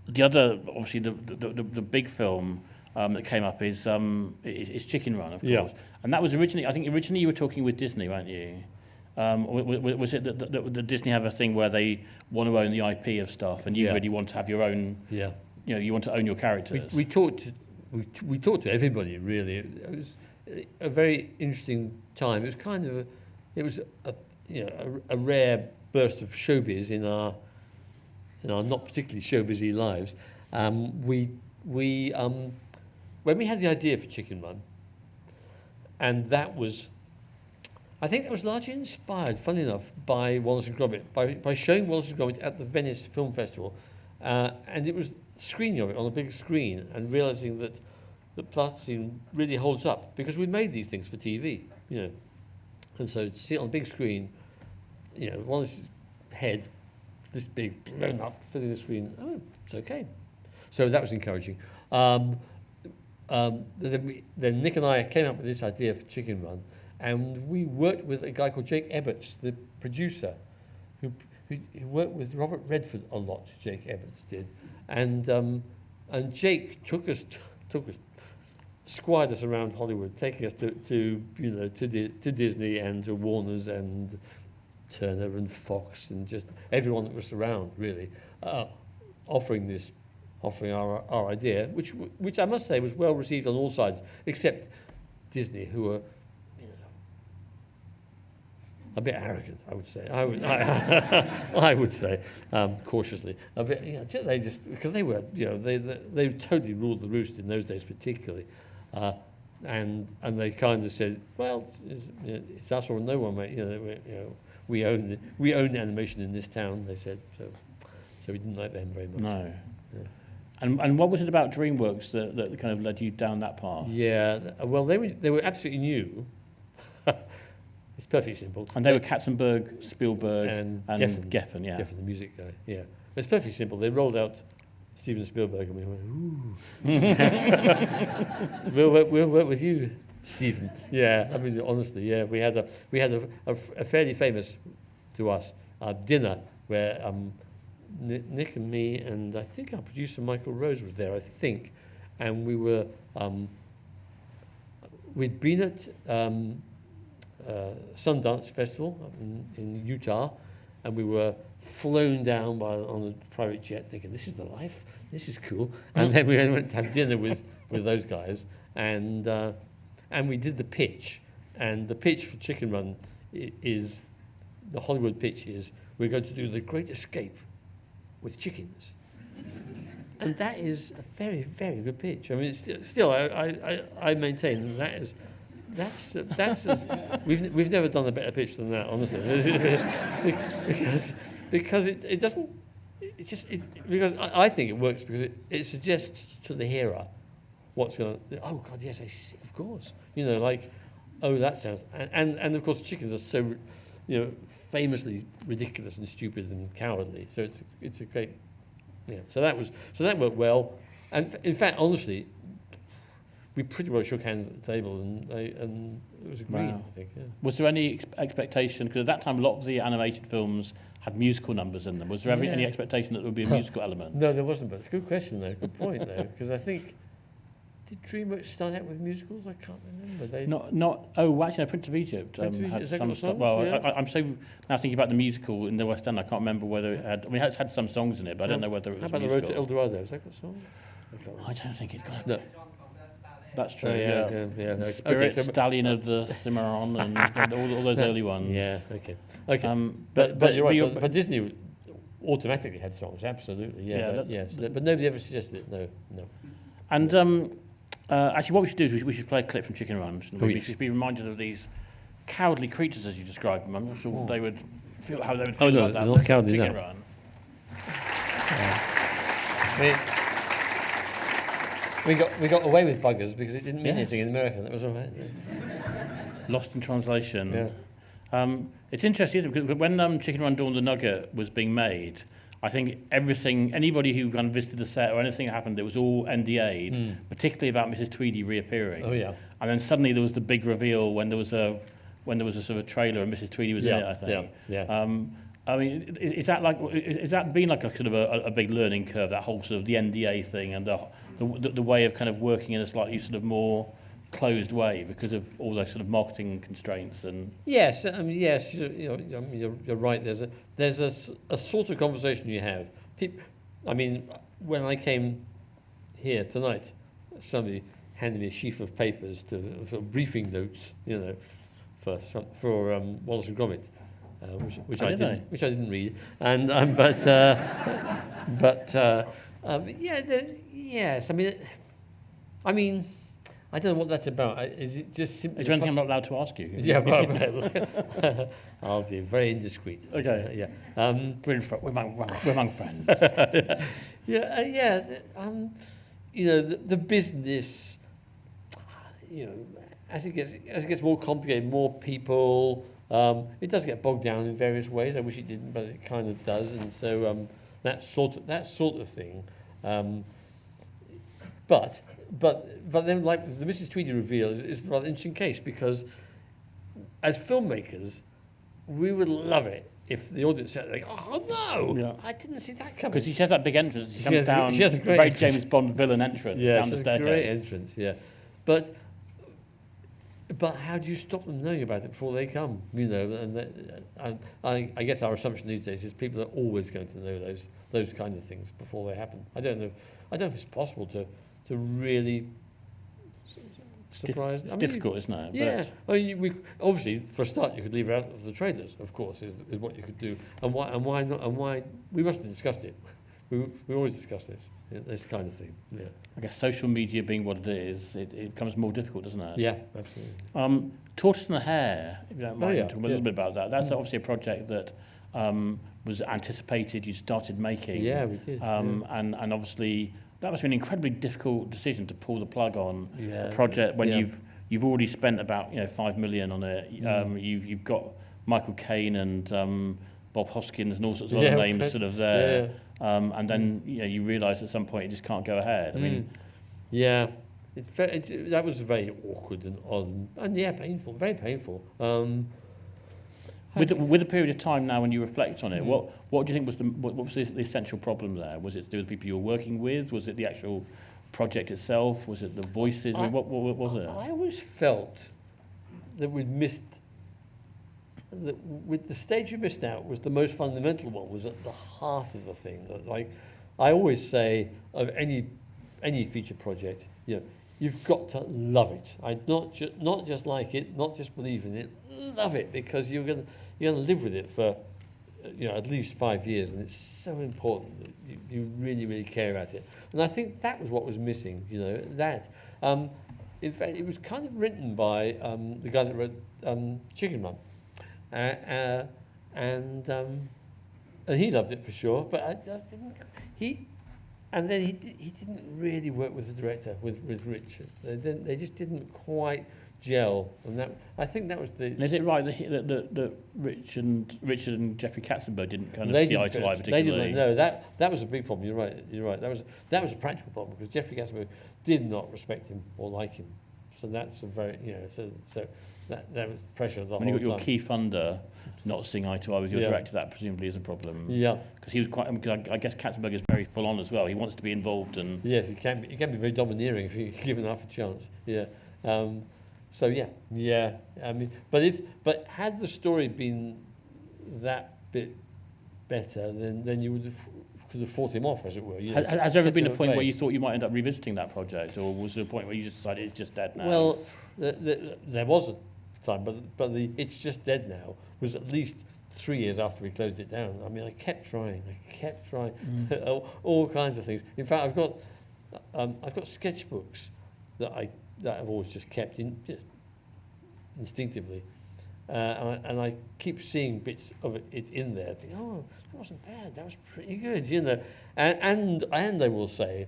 the other, obviously, the big film that came up is Chicken Run, of course. And that was originally you were talking with Disney, weren't you? Was it that Disney have a thing where they want to own the IP of stuff, and you really want to have your own? Yeah. You know, you want to own your characters. We talked to everybody, really. It was a very interesting time. It was kind of a rare burst of showbiz in our not particularly showbizy lives. When we had the idea for Chicken Run, and I think that was largely inspired, funny enough, by Wallace and Gromit, by showing Wallace and Gromit at the Venice Film Festival, and it was screening of it on a big screen, and realizing that the plasticine really holds up, because we made these things for TV, and so to see it on a big screen, Wallace's head, this big, blown up, filling the screen, it's okay. So that was encouraging. Then Nick and I came up with this idea for Chicken Run, and we worked with a guy called Jake Eberts, the producer, who worked with Robert Redford a lot. Jake Eberts did, and Jake took us, squired us around Hollywood, taking us to Disney and to Warner's and Turner and Fox and just everyone that was around, really, offering our idea, which I must say was well received on all sides, except Disney, who were a bit arrogant, I would say. I would say, cautiously, a bit. They just, because they were, they totally ruled the roost in those days, particularly, and they kind of said, well, it's us or no one, mate. We own animation in this town. They said so we didn't like them very much. No. Yeah. And what was it about DreamWorks that kind of led you down that path? Yeah, well, they were absolutely new. It's perfectly simple. And they were Katzenberg, Spielberg, and Geffen, Geffen, the music guy, yeah. It's perfectly simple. They rolled out Steven Spielberg, and we went, ooh. We'll work with you, Stephen. Yeah, I mean, honestly, yeah. We had a fairly famous, to us, dinner where Nick and me, and I think our producer Michael Rose was there, I think, and we were, we'd been at Sundance Festival in Utah, and we were flown down on a private jet, thinking this is the life, this is cool. And then we went to have dinner with those guys, and we did the pitch. And the pitch for Chicken Run is, the Hollywood pitch is, we're going to do the Great Escape with chickens. And that is a very, very good pitch. I mean, it's still, I maintain that's as, we've never done a better pitch than that, honestly, because it doesn't, because I think it works because it suggests to the hearer what's going to, oh God, yes, I see, of course, like, oh, that sounds, and of course chickens are so, famously ridiculous and stupid and cowardly. So it's a great, So that worked well, and in fact, honestly, we pretty well shook hands at the table, and it was agreed. Wow. I think. Yeah. Was there any expectation? Because at that time, a lot of the animated films had musical numbers in them. Was there any expectation that there would be a musical element? No, there wasn't. But it's a good question, though. Good point, though, because I think. Did DreamWorks start out with musicals? I can't remember. Oh, actually, no, Prince of Egypt had some stuff. Well, yeah. I'm so now thinking about the musical in the West End. I can't remember whether it had. I mean, it had some songs in it, but I don't know whether it was. How about musical. The Road to El Dorado? Has that got songs? I don't think it got. No. That's true. Yeah. Spirit, Stallion of the Cimarron, and all those early ones. Yeah. Okay. But you're right. But Disney automatically had songs. Absolutely. Yeah. Yes. But nobody ever suggested it. No. And. Actually, what we should do is we should play a clip from Chicken Run. We should be reminded of these cowardly creatures as you described them. I'm not sure they would feel how they would feel about that. Oh no, not cowardly. Chicken Run. We got away with buggers because it didn't mean anything in America. That was all right. Lost in translation. Yeah. It's interesting, isn't it? Because when Chicken Run Dawn the Nugget was being made, I think anybody who visited the set or anything that happened, it was all NDA'd, particularly about Mrs. Tweedy reappearing. Oh yeah. And then suddenly there was the big reveal when there was a sort of trailer and Mrs. Tweedy was in it, I think. Yeah. I mean, is that been like a sort of a big learning curve, that whole sort of the NDA thing and the way of kind of working in a slightly sort of more closed way because of all those sort of marketing constraints and yes, you're right. There's a sort of conversation you have. When I came here tonight, somebody handed me a sheaf of papers for briefing notes, for Wallace and Gromit, which I didn't read, and yes. I mean. I don't know what that's about. Is it just simply... Is there anything I'm not allowed to ask you? Yeah, well, I'll be very indiscreet. Okay. We're among friends. The business, as it gets more complicated, more people, it does get bogged down in various ways. I wish it didn't, but it kind of does. And so that sort of thing. But then, like the Mrs. Tweedy reveal is a rather interesting case because, as filmmakers, we would love it if the audience said, like, "Oh no, I didn't see that coming." Because she has that big entrance. She comes down. She has a great very James Bond villain entrance down the staircase. Great entrance, yeah. But how do you stop them knowing about it before they come? And I guess our assumption these days is people are always going to know those kind of things before they happen. I don't know if it's possible to really surprise. It's difficult, isn't it? Yeah. I mean, we obviously, for a start, you could leave it out of the trailers. Of course, is what you could do. And why not? And why we must have discussed it. We always discuss this kind of thing. Yeah. I guess social media being what it is, it becomes more difficult, doesn't it? Yeah, absolutely. Tortoise and the Hare, if you don't mind, talking a little bit about that. That's obviously a project that was anticipated. You started making. Yeah, we did. And obviously. That must be an incredibly difficult decision to pull the plug on a project when you've already spent about $5 million on it. You've got Michael Caine and Bob Hoskins and all sorts of other names sort of there, and then you realise at some point it just can't go ahead. I mean, that was very awkward and odd and painful, very painful. With a period of time now, when you reflect on it, what do you think was what was the essential problem there? Was it to do with the people you were working with? Was it the actual project itself? Was it the voices? What was it? I always felt that we'd missed with the stage you missed out was the most fundamental one, was at the heart of the thing. Like I always say of any feature project, you've got to love it. Not just like it, not just believe in it, love it, because you're gonna live with it for at least 5 years, and it's so important that you really, really care about it. And I think that was what was missing. That. In fact, it was kind of written by the guy that wrote Chicken Run, and he loved it for sure. But I didn't. He didn't really work with the director, with Richard. They just didn't quite gel, and I think that was the. And is it right that Richard and Jeffrey Katzenberg didn't kind of see eye to eye particularly? They didn't. No, that was a big problem. You're right. That was a practical problem, because Jeffrey Katzenberg did not respect him or like him. So that's a very so that was pressure the whole time. When you got your key funder not seeing eye to eye with your director, that presumably is a problem. Yeah. Because he was quite. I guess Katzenberg is very full on as well. He wants to be involved and. Yes, he can be very domineering if you give him half a chance. Yeah. So yeah. I mean, but had the story been that bit better, then you could have fought him off, as it were. Has there ever been a point where you thought you might end up revisiting that project, or was there a point where you just decided it's just dead now? Well, there was a time, but the "it's just dead now" was at least 3 years after we closed it down. I mean, I kept trying, all kinds of things. In fact, I've got sketchbooks that I've always just kept just instinctively, and I keep seeing bits of it in there. I think, oh, that wasn't bad. That was pretty good, And I will say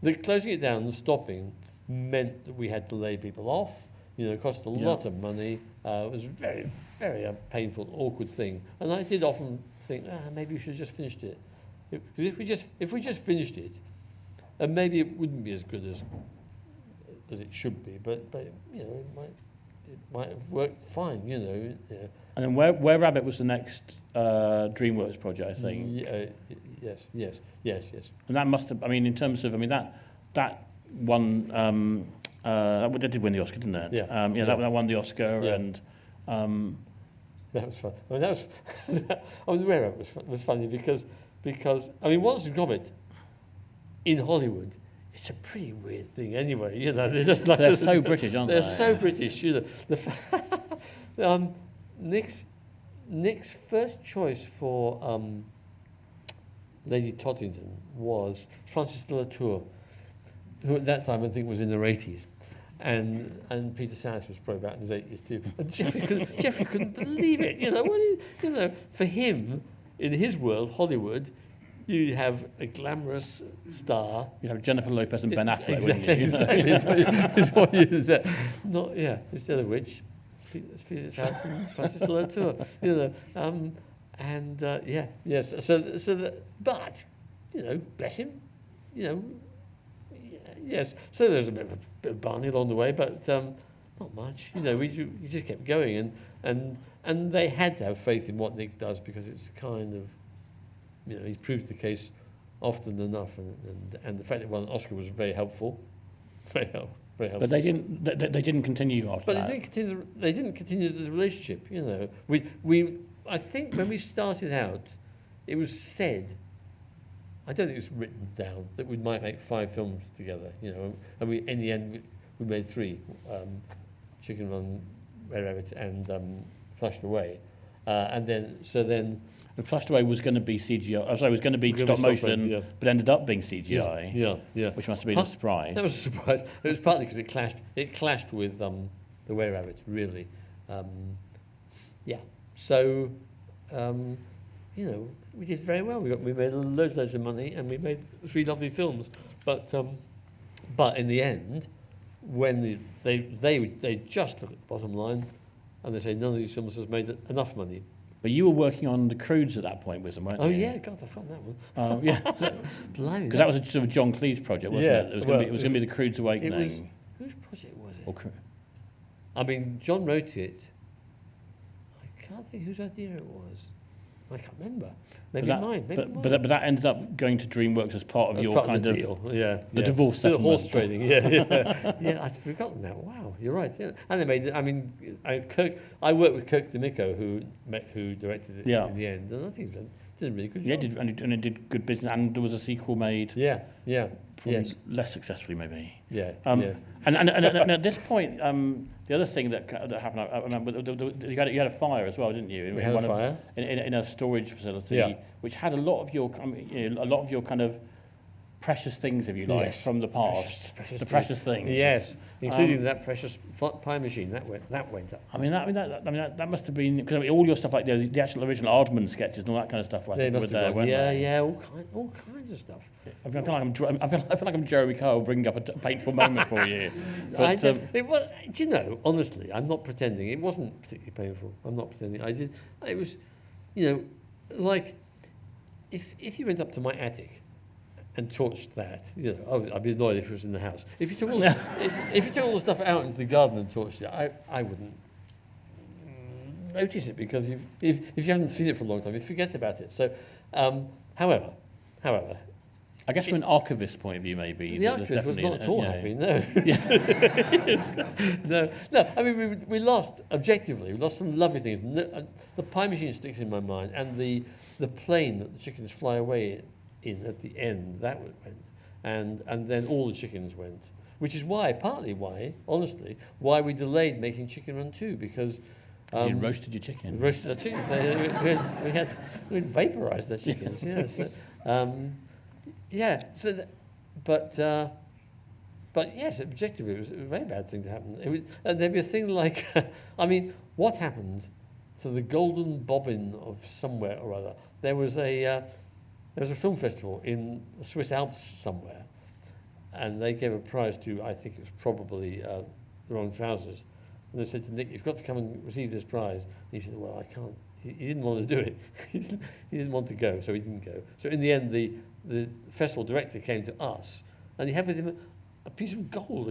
that closing it down and stopping meant that we had to lay people off. It cost a lot of money. It was very, very a painful, awkward thing. And I did often think, maybe we should have just finished it. Because if we just finished it, and maybe it wouldn't be as good as it should be, but it might have worked fine, And then Where Rabbit was the next DreamWorks project, I think. Yes. And that must have. I mean, in terms of, that won. That did win the Oscar, didn't it? Yeah. That won the Oscar, and. That was fun. Where Rabbit was funny because Wallace and Gromit in Hollywood. It's a pretty weird thing anyway, They're so British, aren't they? They're so British, Nick's first choice for Lady Tottington was Frances de la Tour, who at that time I think was in her 80s. And Peter Sallis was probably about in his 80s too. And Jeffrey couldn't believe it. For him, in his world, Hollywood, you have a glamorous star. You have Jennifer Lopez and Ben Affleck, Exactly. It's what you did. Instead of which, Peter Sallis and Frances de la Tour. Yes. But bless him. Yes. So there's a bit of Barney along the way, but not much. We just kept going, and they had to have faith in what Nick does, because it's kind of, he's proved the case often enough, and the fact that won an Oscar was very helpful. Very helpful. But they didn't continue after that. They didn't continue the relationship. I think when we started out, it was said. I don't think it was written down that we might make 5 films together. And we in the end we made 3: Chicken Run, Where Rabbit, and Flushed Away. And Flushed Away was going to be CGI. It was going to be stop motion, but ended up being CGI. Yeah. Which must have been a surprise. That was a surprise. It was partly because it clashed with the Were Rabbit, really. So, we did very well. We made loads of money, and we made 3 lovely films. But in the end, when they just look at the bottom line, and they say none of these films has made enough money. But you were working on The Croods at that point with them, weren't you? Oh yeah, God, I found that one. Because that was a sort of John Cleese project, wasn't it? It was going to be The Croods Awakening. Whose project was it? John wrote it. I can't think whose idea it was. I can't remember. Maybe But that, mine. Maybe mine. but that ended up going to DreamWorks as part of That's your part kind of of the deal. Yeah, the divorce The settlement. horse trading. Yeah. Yeah, I'd forgotten that. Wow, you're right. Yeah. And they made. I mean, I worked with Kirk D'Amico, who directed it in the end, and I think he did a really good job. And it did good business, and there was a sequel made. Yeah. Probably less successfully, maybe. Yeah. Yes. And at this point, the other thing that happened, I remember, you had a fire as well, didn't you? We had a fire in a storage facility, Yeah. which had a lot of your kind of precious things, if you like, Yes. from the past. Precious things. Yes, including that precious pie machine that went up. I mean, that must have been, because all your stuff, like the actual original Aardman sketches and all that kind of stuff, were there, weren't they? Yeah, all kinds of stuff. I feel like I'm Jeremy Kyle bringing up a painful moment for you. But, It was, do you know, honestly, I'm not pretending. It wasn't particularly painful. I'm not pretending. It was, like, if you went up to my attic and torched that, I'd be annoyed if it was in the house. If you took all the stuff out into the garden and torched it, I wouldn't notice it, because if you haven't seen it for a long time, you forget about it. So, however, I guess from an archivist point of view, maybe. the archivist was not at all happy, no. No. I mean, we lost some lovely things. The pie machine sticks in my mind, and the plane that the chickens fly away in at the end, that went, and then all the chickens went, which is partly why, honestly, why we delayed making Chicken Run 2, because you roasted your chicken. Roasted our chickens. We had vaporised their chickens. But yes, objectively, it was a very bad thing to happen. And there'd be a thing like, I mean, what happened to the golden bobbin of somewhere or other? There was a film festival in the Swiss Alps somewhere, and they gave a prize to, I think it was probably the Wrong Trousers. And they said to Nick, "You've got to come and receive this prize." And he said, "Well, I can't." He didn't want to do it. He didn't want to go, so he didn't go. So in the end, the festival director came to us, and he had with him a piece of gold,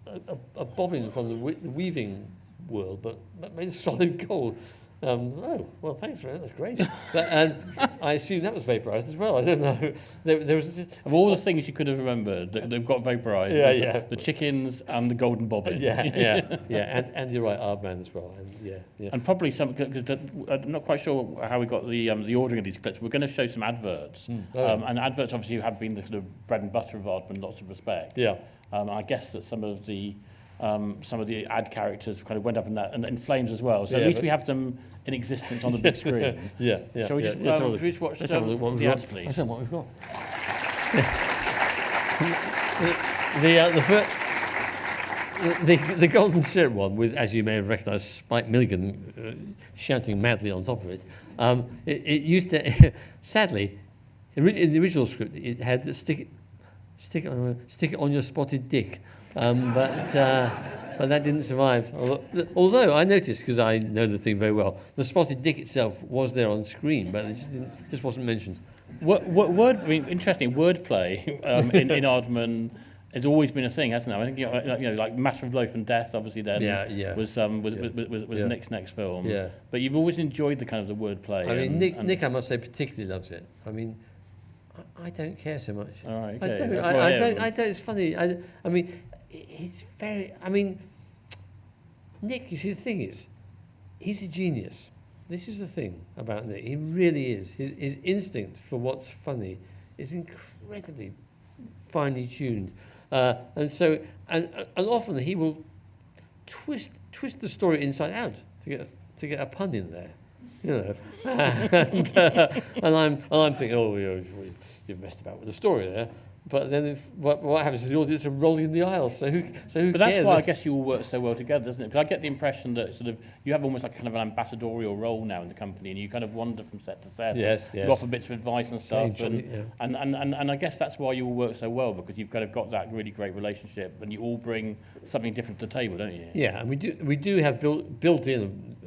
a bobbin from the weaving world, but made of solid gold. Oh, well, thanks for that. That's great. And I assume that was vaporised as well. I don't know. There was of all the things you could have remembered that they've got vaporised. The chickens and the golden bobbin. And you're right, Aardman as well. And And probably some, because I'm not quite sure how we got the ordering of these clips. We're going to show some adverts. And adverts obviously have been the sort of bread and butter of Aardman in lots of respects. Yeah. I guess that some of the ad characters kind of went up in flames as well. So at least we have them in existence on the big screen. Shall we just watch the ads, please? That's what we've got. The golden syrup one, with, as you may have recognised, Spike Milligan shouting madly on top of it. It used to, sadly, in the original script, it had stick it on your spotted dick. But that didn't survive. Although I noticed, because I know the thing very well, the spotted dick itself was there on screen, but it just wasn't mentioned. Interesting wordplay in Aardman has always been a thing, hasn't it? I think like Master of Life and Death, obviously then was Nick's next film. Yeah. But you've always enjoyed the kind of the wordplay. I mean, Nick, I must say, particularly loves it. I mean, I don't care so much. All right, okay. I don't. It's funny. I mean, it's very. I mean, Nick. You see, the thing is, he's a genius. This is the thing about Nick. He really is. His instinct for what's funny is incredibly finely tuned, and often he will twist the story inside out to get a pun in there. And I'm thinking, oh, you've messed about with the story there. But then what happens is the audience are rolling the aisles. So who cares? But that's why I guess you all work so well together, doesn't it? Because I get the impression that sort of you have almost like kind of an ambassadorial role now in the company, and you kind of wander from set to set. Yes. You offer bits of advice and stuff, and I guess that's why you all work so well, because you've kind of got that really great relationship, and you all bring something different to the table, don't you? Yeah, and we do have built in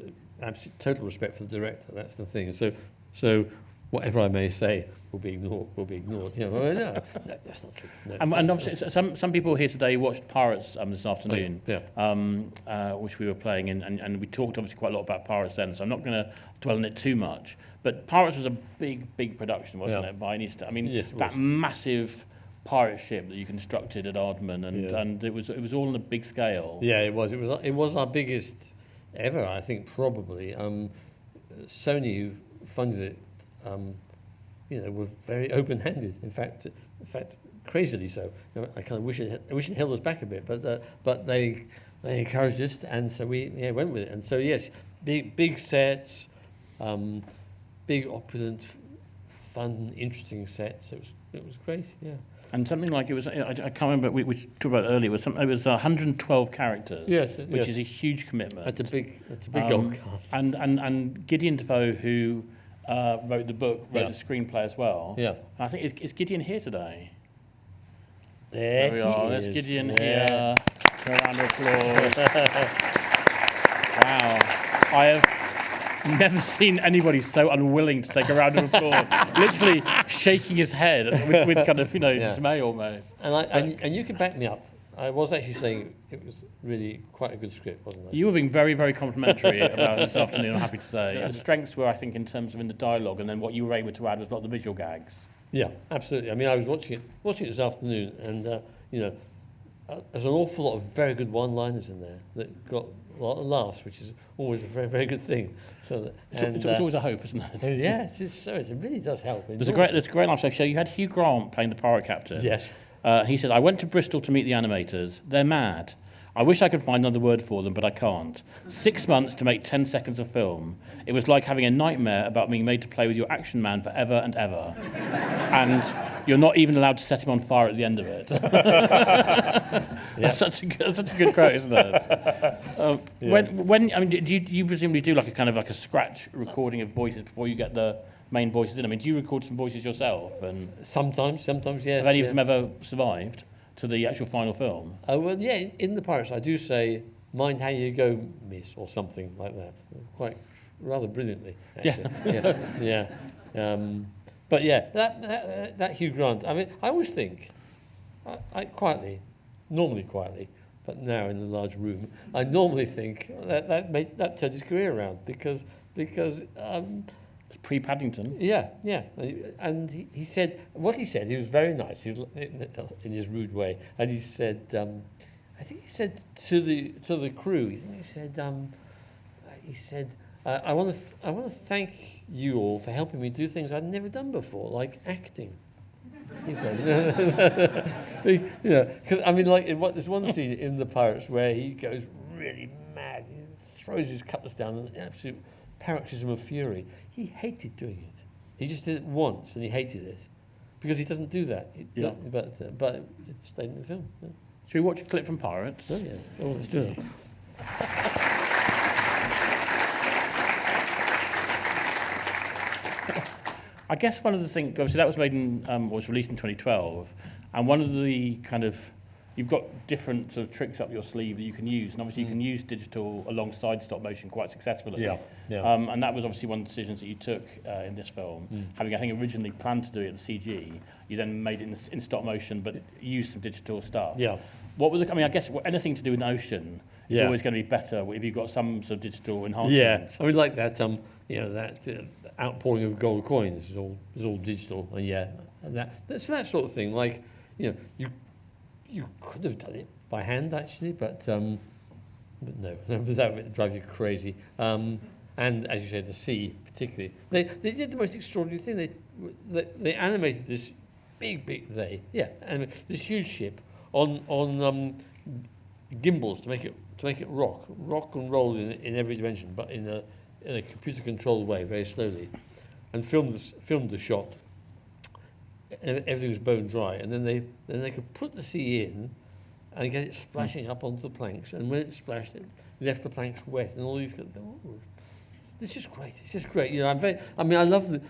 absolute total respect for the director. That's the thing. So whatever I may say will be ignored. You know, well, no, that's not true. No, And obviously, some people here today watched Pirates this afternoon, yeah. which we were playing, and we talked obviously quite a lot about Pirates then, so I'm not going to dwell on it too much. But Pirates was a big production, wasn't it? By any I mean, yes, that massive pirate ship that you constructed at Aardman, and it was all on a big scale. Yeah, it was. It was our biggest ever, I think, probably. Sony, who funded it, you know, were very open-handed. In fact, crazily so. You know, I kind of wish it held us back a bit, but they encouraged us, and so we went with it. And so yes, big sets, big opulent, fun, interesting sets. It was great. Yeah. And something like it was, I can't remember, we talked about it earlier, it was 112 characters, which is a huge commitment. That's a big old cast. And Gideon Defoe, who wrote the book, wrote the screenplay as well. Yeah. And I think, is Gideon here today? There we are. There's Gideon here. A round of applause. Wow. I have never seen anybody so unwilling to take a round of applause. Literally shaking his head with kind of, dismay almost. And you can back me up. I was actually saying it was really quite a good script, wasn't it? You were being very, very complimentary about this afternoon, I'm happy to say. The strengths were, I think, in terms of in the dialogue, and then what you were able to add was a lot of the visual gags. Yeah, absolutely. I mean, I was watching it this afternoon, and there's an awful lot of very good one-liners in there that got a lot of laughs, which is always a very, very good thing. So it's always a hope, isn't it? Yeah, it really does help. There's a great live show. You had Hugh Grant playing the pirate captain. Yes. He said, "I went to Bristol to meet the animators. They're mad. I wish I could find another word for them, but I can't. 6 months to make 10 seconds of film. It was like having a nightmare about being made to play with your action man forever and ever. And you're not even allowed to set him on fire at the end of it." That's such a good quote, isn't it? When I mean, do you presumably do like a scratch recording of voices before you get the main voices in? I mean, do you record some voices yourself? And sometimes, yes. Have any of them ever survived to the actual final film? Well, yeah, in the Pirates, I do say, "Mind how you go, miss," or something like that. Quite rather brilliantly, actually. Yeah. But yeah, that Hugh Grant. I mean, I always think, I normally quietly, but now in a large room, I normally think that turned his career around because. It's pre-Paddington. Yeah, and he said what he said. He was very nice. He was in his rude way, and he said, I think he said to the crew. He said, I want to thank you all for helping me do things I'd never done before, like acting. He said, because I mean, like there's one scene in the Pirates where he goes really mad. He throws his cutlass down in an absolute paroxysm of fury. He hated doing it. He just did it once and he hated it because he doesn't do that. But it stayed in the film. Yeah. Should we watch a clip from Pirates? Oh yes. Oh, let's do it. I guess one of the things, obviously, that was made was released in 2012, and one of the you've got different sort of tricks up your sleeve that you can use, and obviously you can use digital alongside stop motion quite successfully. Yeah. And that was obviously one of the decisions that you took in this film. Having, I think, originally planned to do it in CG, you then made it in stop motion, but used some digital stuff. Yeah. What was I mean, I guess anything to do with ocean is always going to be better if you've got some sort of digital enhancement. Yeah, I mean, like that, that outpouring of gold coins is all digital, and that sort of thing. Like, you could have done it by hand actually, but no, that would drive you crazy. And as you say, the sea particularly, they did the most extraordinary thing. They animated this this huge ship on gimbals to make it rock and roll in every dimension, but in a computer controlled way, very slowly, and filmed the shot. And everything was bone dry, and then they could put the sea in and get it splashing up onto the planks, and when it splashed, it left the planks wet, and all these. It's just great. It's just great. I love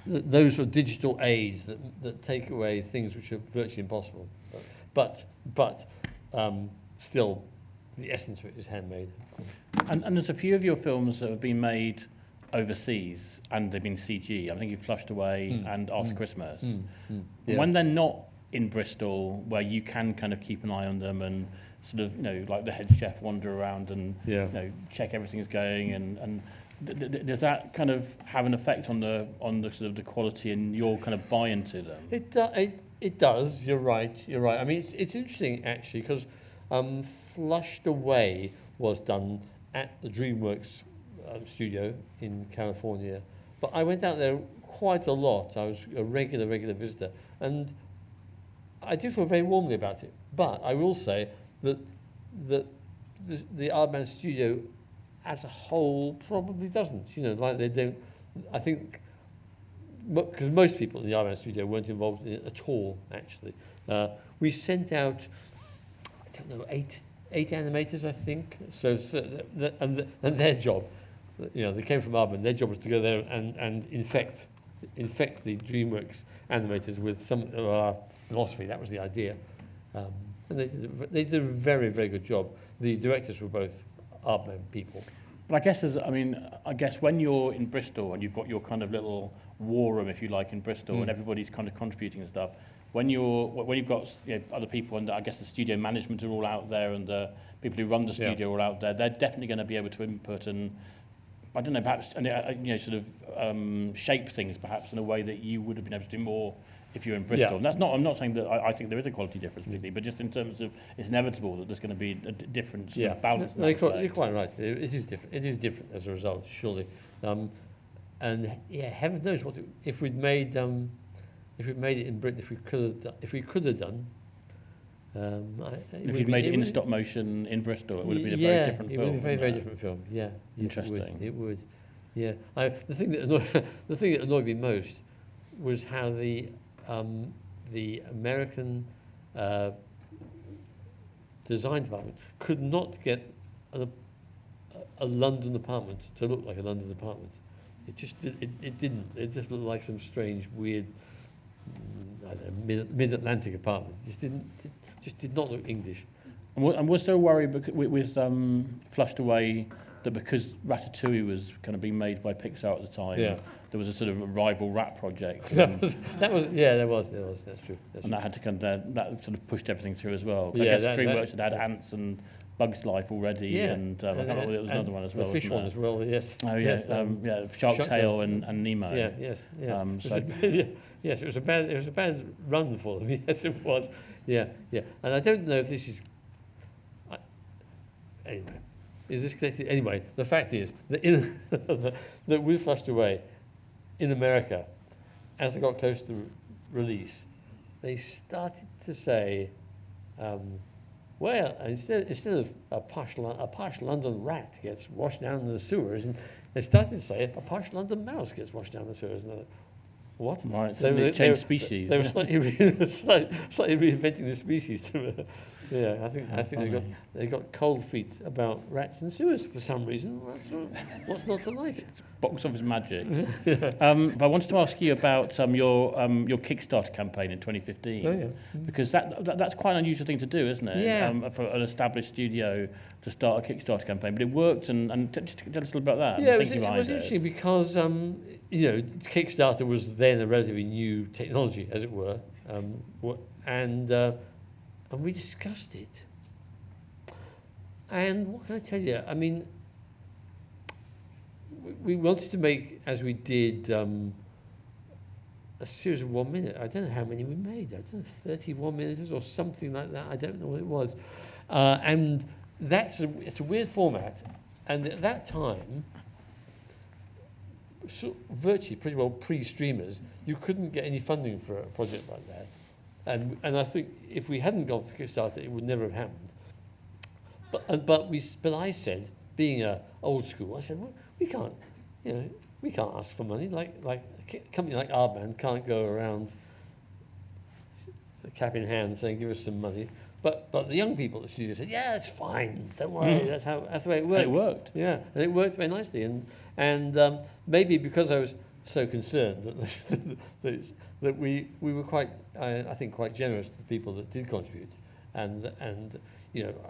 those sort of digital aids that take away things which are virtually impossible, but still, the essence of it is handmade. And there's a few of your films that have been made overseas and they've been CG. I'm thinking Flushed Away and After Christmas. Yeah. When they're not in Bristol, where you can kind of keep an eye on them and sort of, like the head chef wander around and check everything's going, and does that kind of have an effect on the sort of the quality and your kind of buy into them? It does. You're right. I mean, it's interesting actually, because Flushed Away was done at the DreamWorks studio in California, but I went out there quite a lot. I was a regular visitor, and I do feel very warmly about it. But I will say that the Aardman studio as a whole probably doesn't. Like they don't. I think because most people in the Aardman studio weren't involved in it at all. Actually, we sent out, I don't know, eight animators, I think. So and their job, they came from Aardman. Their job was to go there and infect the DreamWorks animators with some of our philosophy. That was the idea, and they did a very, very good job. The directors were both Aardman people. But I guess when you're in Bristol and you've got your kind of little war room, if you like, in Bristol, and everybody's kind of contributing and stuff, when you've got other people, and I guess the studio management are all out there, and the people who run the studio are all out there, they're definitely going to be able to input and, I don't know, perhaps sort of shape things perhaps in a way that you would have been able to do more if you're in Bristol. Yeah. And that's not. I'm not saying that I think there is a quality difference, particularly, but just in terms of it's inevitable that there's going to be a different sort of balance. No, you're quite right. It is different. It is different as a result, surely. And heaven knows what if we'd made it in Britain. If we could have done. If you'd made it in stop motion in Bristol, it would have been a very different film. It would be a very, very different film. Yeah. Interesting. It would. Yeah. The thing that annoyed me most was how the American design department could not get a London apartment to look like a London apartment. It didn't. It just looked like some strange, weird, I don't know, mid-Atlantic apartment. It just did not look English. And was there a worry with Flushed Away that because Ratatouille was kind of being made by Pixar at the time, there was a sort of a rival rat project? There was. That's true. That had to kind of that sort of pushed everything through as well. I Yeah, guess DreamWorks had Ants and Bugs Life already, and I can't remember, there was another one as well. The fish one as well. Yes. Oh yeah, Shark Tale and Nemo. Yeah. Yes. Yeah. Yes. It was a bad run for them. Yes, it was. Yeah. And I don't know if this is. Anyway, is this connected? Anyway, the fact is that that with Flushed Away, in America, as they got close to release, they started to say, well, instead of a posh London rat gets washed down in the sewers, and they started to say a posh London mouse gets washed down the sewers. And what? Right, so they changed species. They were slightly reinventing the species. I think they got cold feet about rats and sewers for some reason. What's not to like? Box office magic. But I wanted to ask you about your Kickstarter campaign in 2015. Oh, yeah. Because that's quite an unusual thing to do, isn't it? Yeah. For an established studio to start a Kickstarter campaign, but it worked. And just tell us a little about that. Yeah, it was interesting because Kickstarter was then a relatively new technology, as it were, and we discussed it. And what can I tell you? I mean, we wanted to make, as we did, a series of 1 minute. I don't know how many we made. I don't know, 31 minutes or something like that. I don't know what it was. And it's a weird format. And at that time, virtually pretty well pre-streamers, you couldn't get any funding for a project like that. And I think if we hadn't gone for Kickstarter, it would never have happened. But I said, being old school, I said, well, we can't ask for money. Like a company like Aardman can't go around cap in hand saying, give us some money. But the young people at the studio said, yeah, that's fine. Don't worry. That's the way it works. And it worked. Yeah, and it worked very nicely. And maybe because I was so concerned that we were quite, I think, quite generous to the people that did contribute, and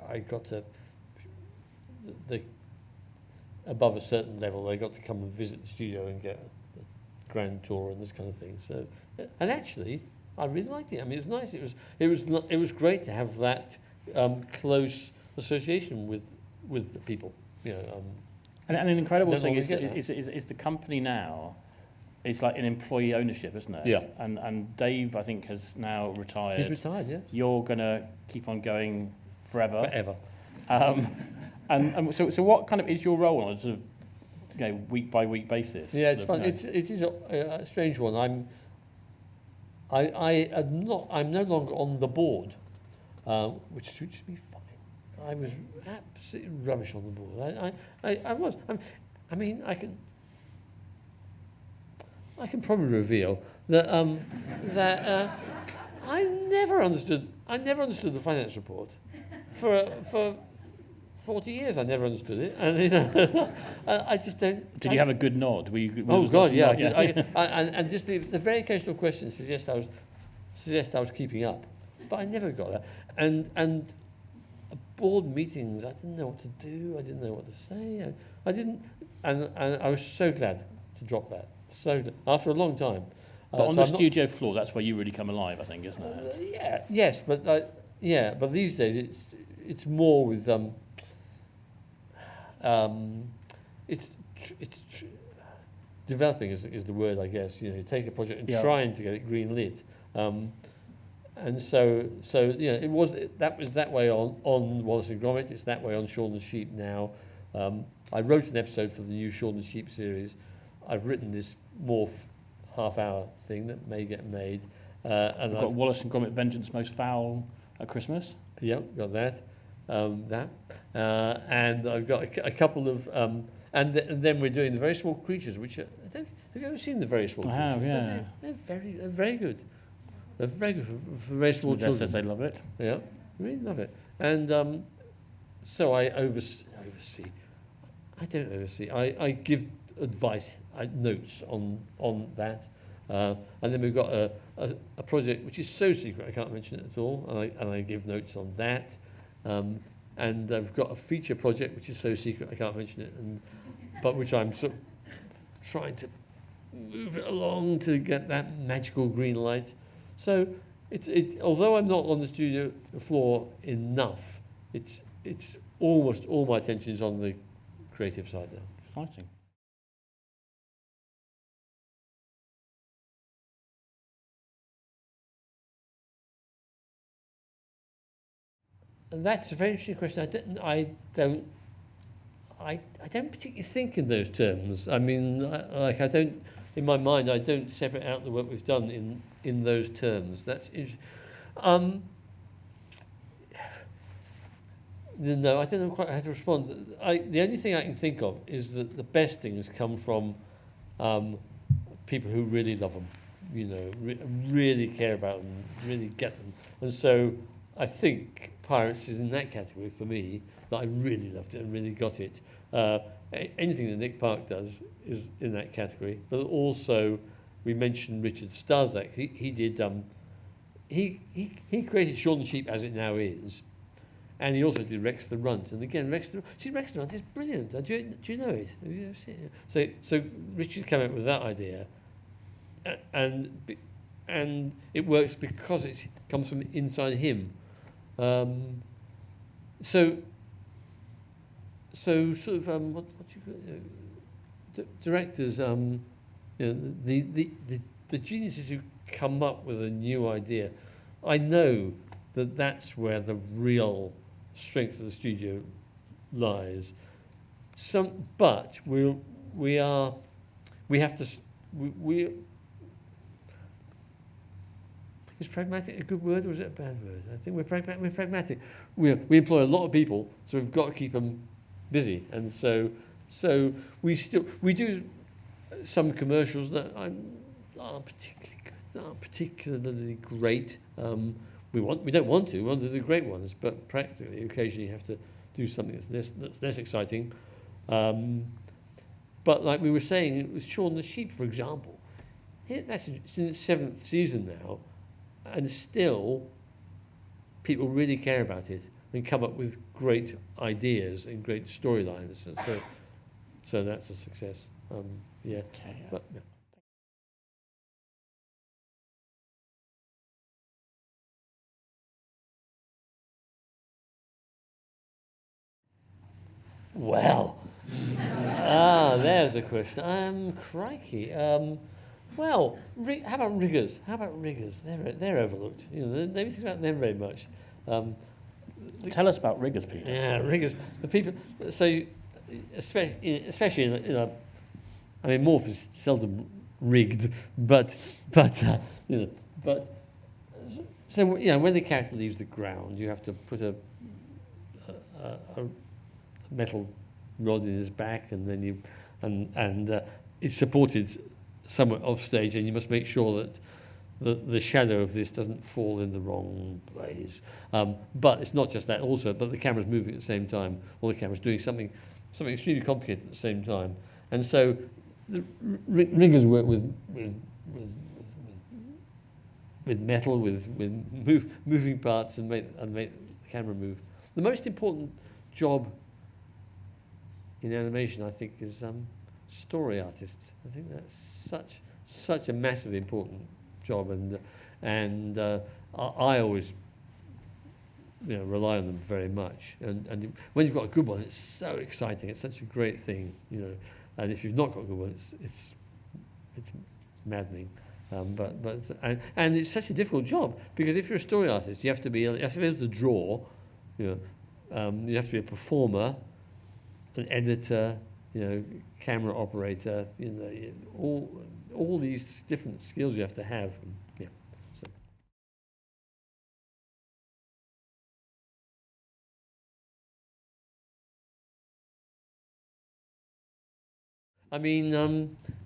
I got to above a certain level, they got to come and visit the studio and get a grand tour and this kind of thing. So, and actually, I really liked it. I mean, it was nice. It was great to have that close association with the people. You know, and an incredible don't thing always is the company now. It's like an employee ownership, isn't it? Yeah. And Dave, I think, has now retired. He's retired, yeah. You're gonna keep on going forever. Forever. And so what kind of is your role on a sort of week by week basis? Yeah, it's fun. It is a strange one. I'm no longer on the board, which suits me fine. I was absolutely rubbish on the board. I was. I mean, I can probably reveal that I never understood the finance report for 40 years. I never understood it, and I just don't. Did you have a good nod? Oh God, yeah. And just the very occasional question suggest I was keeping up, but I never got that. And board meetings, I didn't know what to do. I didn't know what to say. I didn't, and I was so glad to drop that. So after a long time. But on the studio floor, that's where you really come alive, I think, isn't it? Yeah. Yes, but but these days it's more with it's developing is the word, I guess. You know, you take a project and trying to get it green lit. And so you know, that was that way on Wallace and Gromit. It's that way on Shaun the Sheep now. I wrote an episode for the new Shaun the Sheep series. I've written this Morph half-hour thing that may get made. And I've got Wallace and Gromit Vengeance Most Foul at Christmas. Yep, got that. And I've got a couple of... and then we're doing the Very Small Creatures, which have you ever seen the Very Small Creatures? I have, yeah. They're very good. They're very good for very small children. Says they love it. Yeah, really love it. And so I oversee. I don't oversee. I give advice, notes on that. And then we've got a project which is so secret I can't mention it at all, and I give notes on that. And I've got a feature project which is so secret I can't mention it, but which I'm sort of trying to move it along to get that magical green light. So although I'm not on the studio floor enough, it's almost all my attention is on the creative side now. Exciting. And that's a very interesting question. I don't particularly think in those terms. I mean, I don't, in my mind, I don't separate out the work we've done in those terms. That's interesting. No, I don't know quite how to respond. The only thing I can think of is that the best things come from people who really love them, you know, really care about them, really get them. And so I think Pirates is in that category for me, that I really loved it and really got it. Anything that Nick Park does is in that category. But also, we mentioned Richard Starzak. He did. He created Shaun the Sheep as it now is, and he also did Rex the Runt. And again, Rex the Runt is brilliant. Do you know it? Have you ever seen it? So Richard came up with that idea, and it works because it comes from inside him. So sort of what you call directors, you know, the geniuses who come up with a new idea. I know that that's where the real strength of the studio lies. But we have to. Is pragmatic a good word or is it a bad word? I think we're pragmatic. We employ a lot of people, so we've got to keep them busy. And so we do some commercials that aren't particularly great. We don't want to. We want to do the great ones, but practically, occasionally you have to do something that's less exciting. But like we were saying, with Shaun the Sheep, for example, it's in its 7th season now. And still, people really care about it and come up with great ideas and great storylines. So that's a success. Yeah. Okay. But, well, there's a question. Crikey. Well, how about riggers? How about riggers? They're overlooked. You know, they don't think about them very much. Tell us about riggers, Peter. Yeah, riggers. The people. So, especially in a, I mean, Morph is seldom rigged, but you know, but so you know, when the character leaves the ground, you have to put a metal rod in his back, and then it's supported somewhat off stage, and you must make sure that the shadow of this doesn't fall in the wrong place. But it's not just that also, but the camera's moving at the same time, or the camera's doing something extremely complicated at the same time. And so the riggers work with metal, with moving parts, and make the camera move. The most important job in animation, I think, is story artists. I think that's such a massively important job, and I always rely on them very much. And when you've got a good one, it's so exciting. It's such a great thing, you know. And if you've not got a good one, it's maddening. And it's such a difficult job, because if you're a story artist, you have to be able to draw. You have to be a performer, an editor, camera operator. All these different skills you have to have. Yeah. So. I mean,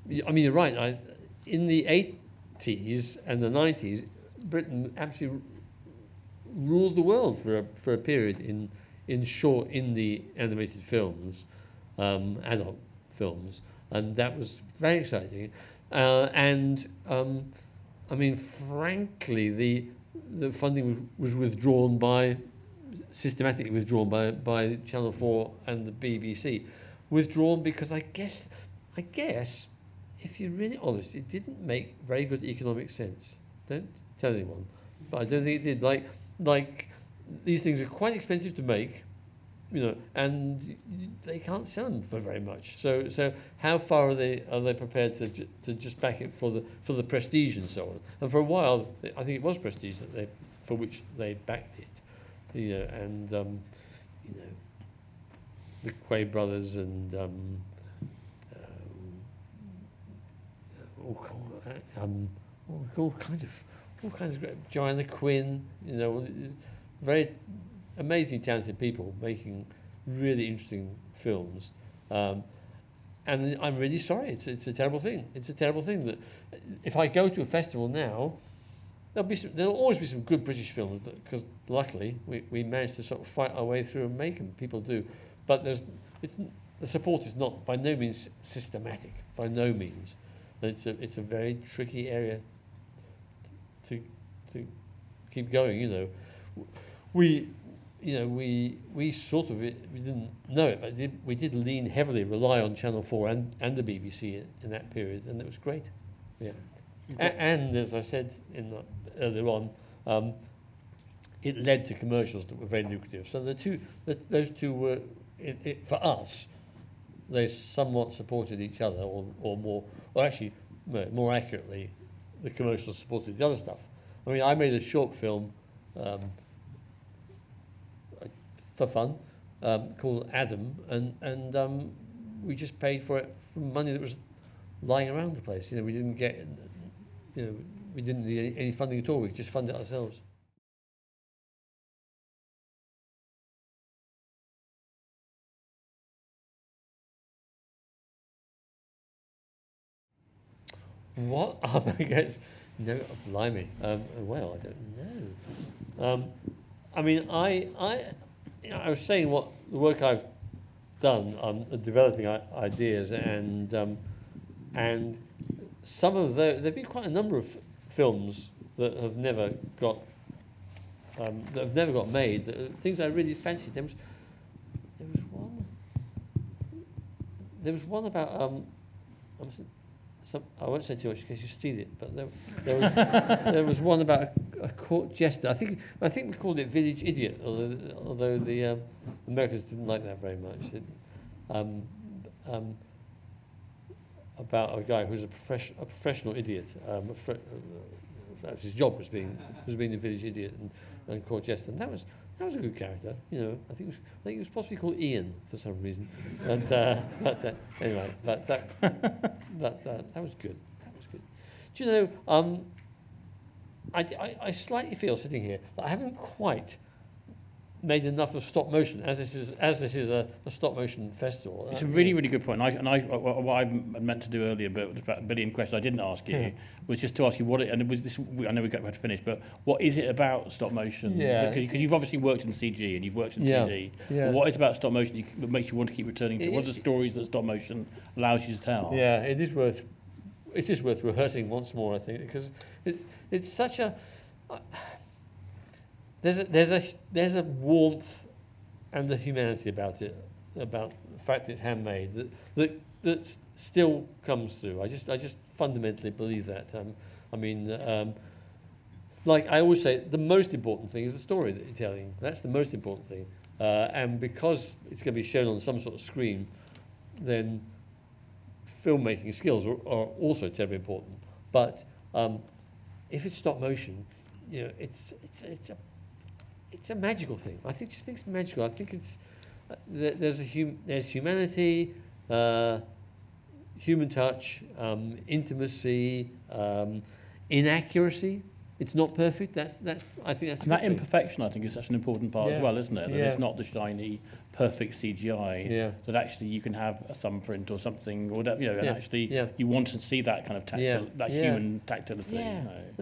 you're right. In the 80s and the 90s, Britain absolutely ruled the world for a period in the animated films, adult films, and that was very exciting. I mean, frankly, the funding was systematically withdrawn by Channel 4 and the BBC. Withdrawn because I guess, if you're really honest, it didn't make very good economic sense. Don't tell anyone, but I don't think it did. Like these things are quite expensive to make, and they can't sell them for very much. So how far are they prepared to just back it for the prestige and so on? And for a while, I think it was prestige for which they backed it, and the Quaid brothers and all kinds of great, Joanna Quinn, very amazing, talented people making really interesting films. And I'm really sorry. It's a terrible thing. It's a terrible thing that if I go to a festival now, there'll always be some good British films, because luckily we managed to sort of fight our way through and make them. People do, but the support is not by no means systematic. By no means. And it's a very tricky area to keep going. We sort of we didn't know it, but we did rely on Channel 4 and the BBC in that period, and it was great. Yeah. And as I said earlier on, it led to commercials that were very lucrative. So those two were, for us, they somewhat supported each other, or more, or actually, more accurately, the commercials supported the other stuff. I mean, I made a short film for fun called Adam, and we just paid for it from money that was lying around the place. We didn't get, we didn't need any funding at all. We just funded it ourselves. What up against? No, blimey. Well, I don't know. I mean, I was saying what the work I've done on developing ideas, and some of there've been quite a number of films that have never got made. Things I really fancied. There was one. there was one about I won't say too much in case you steal it, but there was one about a court jester. I think we called it Village Idiot, although the Americans didn't like that very much. About a guy who's a professional idiot. That was his job, was being the village idiot and court jester. And that was a good character. You know, I think he was possibly called Ian for some reason. And anyway, that was good. That was good. Do you know? I slightly feel sitting here that I haven't quite made enough of stop motion, as this is a stop motion festival. It's a really, really good point. And I what I meant to do earlier, but it was about a billion questions I didn't ask you, was just to ask you what it, and it was this, I know we got to finish, but what is it about stop motion? Yeah. Because you've obviously worked in CG and you've worked in 2D. Yeah. But what is about stop motion that makes you want to keep returning to? What are the stories that stop motion allows you to tell? Yeah, it is worth rehearsing once more, I think, because it's such a... There's a warmth and a humanity about it, about the fact that it's handmade, that still comes through. I just fundamentally believe that. Like I always say, the most important thing is the story that you're telling. That's the most important thing. And because it's going to be shown on some sort of screen, then filmmaking skills are also terribly important. But if it's stop motion, you know, it's a magical thing. I think it's magical. I think it's there's humanity, human touch, intimacy, inaccuracy. It's not perfect. I think that's and that imperfection. I think is such an important part as well, isn't it? That Yeah. it's not the shiny, perfect CGI. Yeah. That actually you can have a thumbprint or something, or that, you know, and Yeah. actually Yeah. you want to see that kind of tactile, that Yeah. human tactility. Yeah. You know.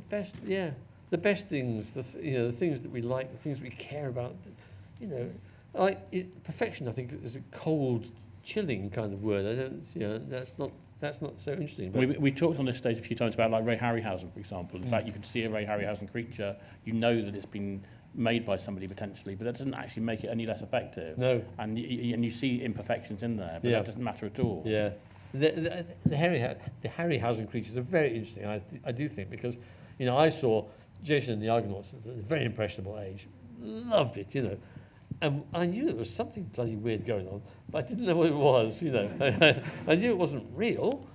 The best things, the things that we like, the things we care about, you know, perfection. I think is a cold, chilling kind of word. I don't, you know, that's not so interesting. But We talked on this stage a few times about like Ray Harryhausen, for example. The fact you can see a Ray Harryhausen creature, you know that it's been made by somebody potentially, but that doesn't actually make it any less effective. No. And you see imperfections in there, but that doesn't matter at all. Yeah. The Harryhausen creatures are very interesting. I do think, because, you know, I saw Jason and the Argonauts at a very impressionable age, loved it, you know, and I knew there was something bloody weird going on, but I didn't know what it was, you know. I knew it wasn't real,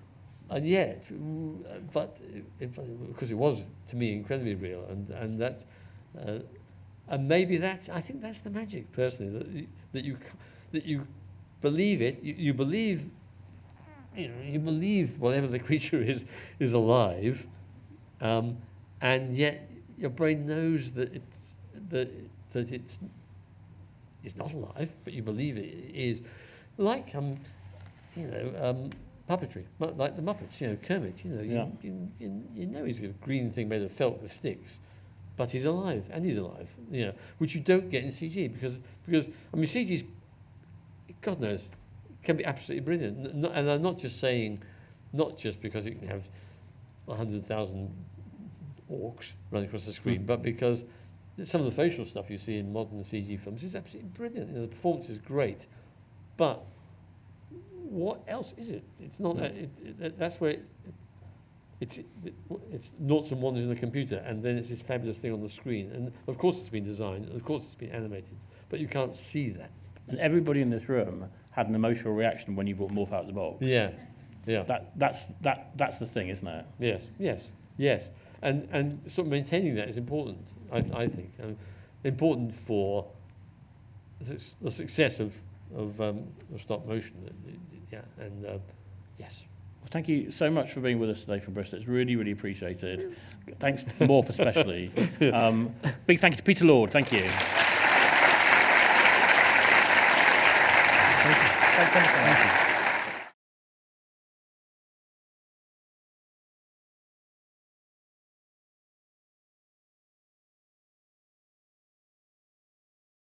and yet, but because it was to me incredibly real, and that's, and maybe that's, I think that's the magic, personally, that you believe it, you believe, you know, you believe whatever the creature is alive, and yet your brain knows that it's not alive, but you believe it is. Like puppetry, like the Muppets. You know, Kermit. You know, you know he's a green thing made of felt with sticks, but he's alive, and he's alive. You know, which you don't get in CG because I mean CG's, God knows, can be absolutely brilliant. And I'm not just saying, not just because it can have 100,000 orcs running across the screen, but because some of the facial stuff you see in modern CG films is absolutely brilliant. You know, the performance is great, but what else is it? It's not. That's where it's noughts and ones in the computer, and then it's this fabulous thing on the screen. And of course it's been designed, and of course it's been animated, but you can't see that. And everybody in this room had an emotional reaction when you brought Morph out of the box. Yeah. That's the thing, isn't it? Yes. And sort of maintaining that is important, I think. Important for the success of stop motion. Yes. Well, thank you so much for being with us today from Bristol. It's really, really appreciated. Thanks to Morph especially. Big thank you to Peter Lord. Thank you. Thank you.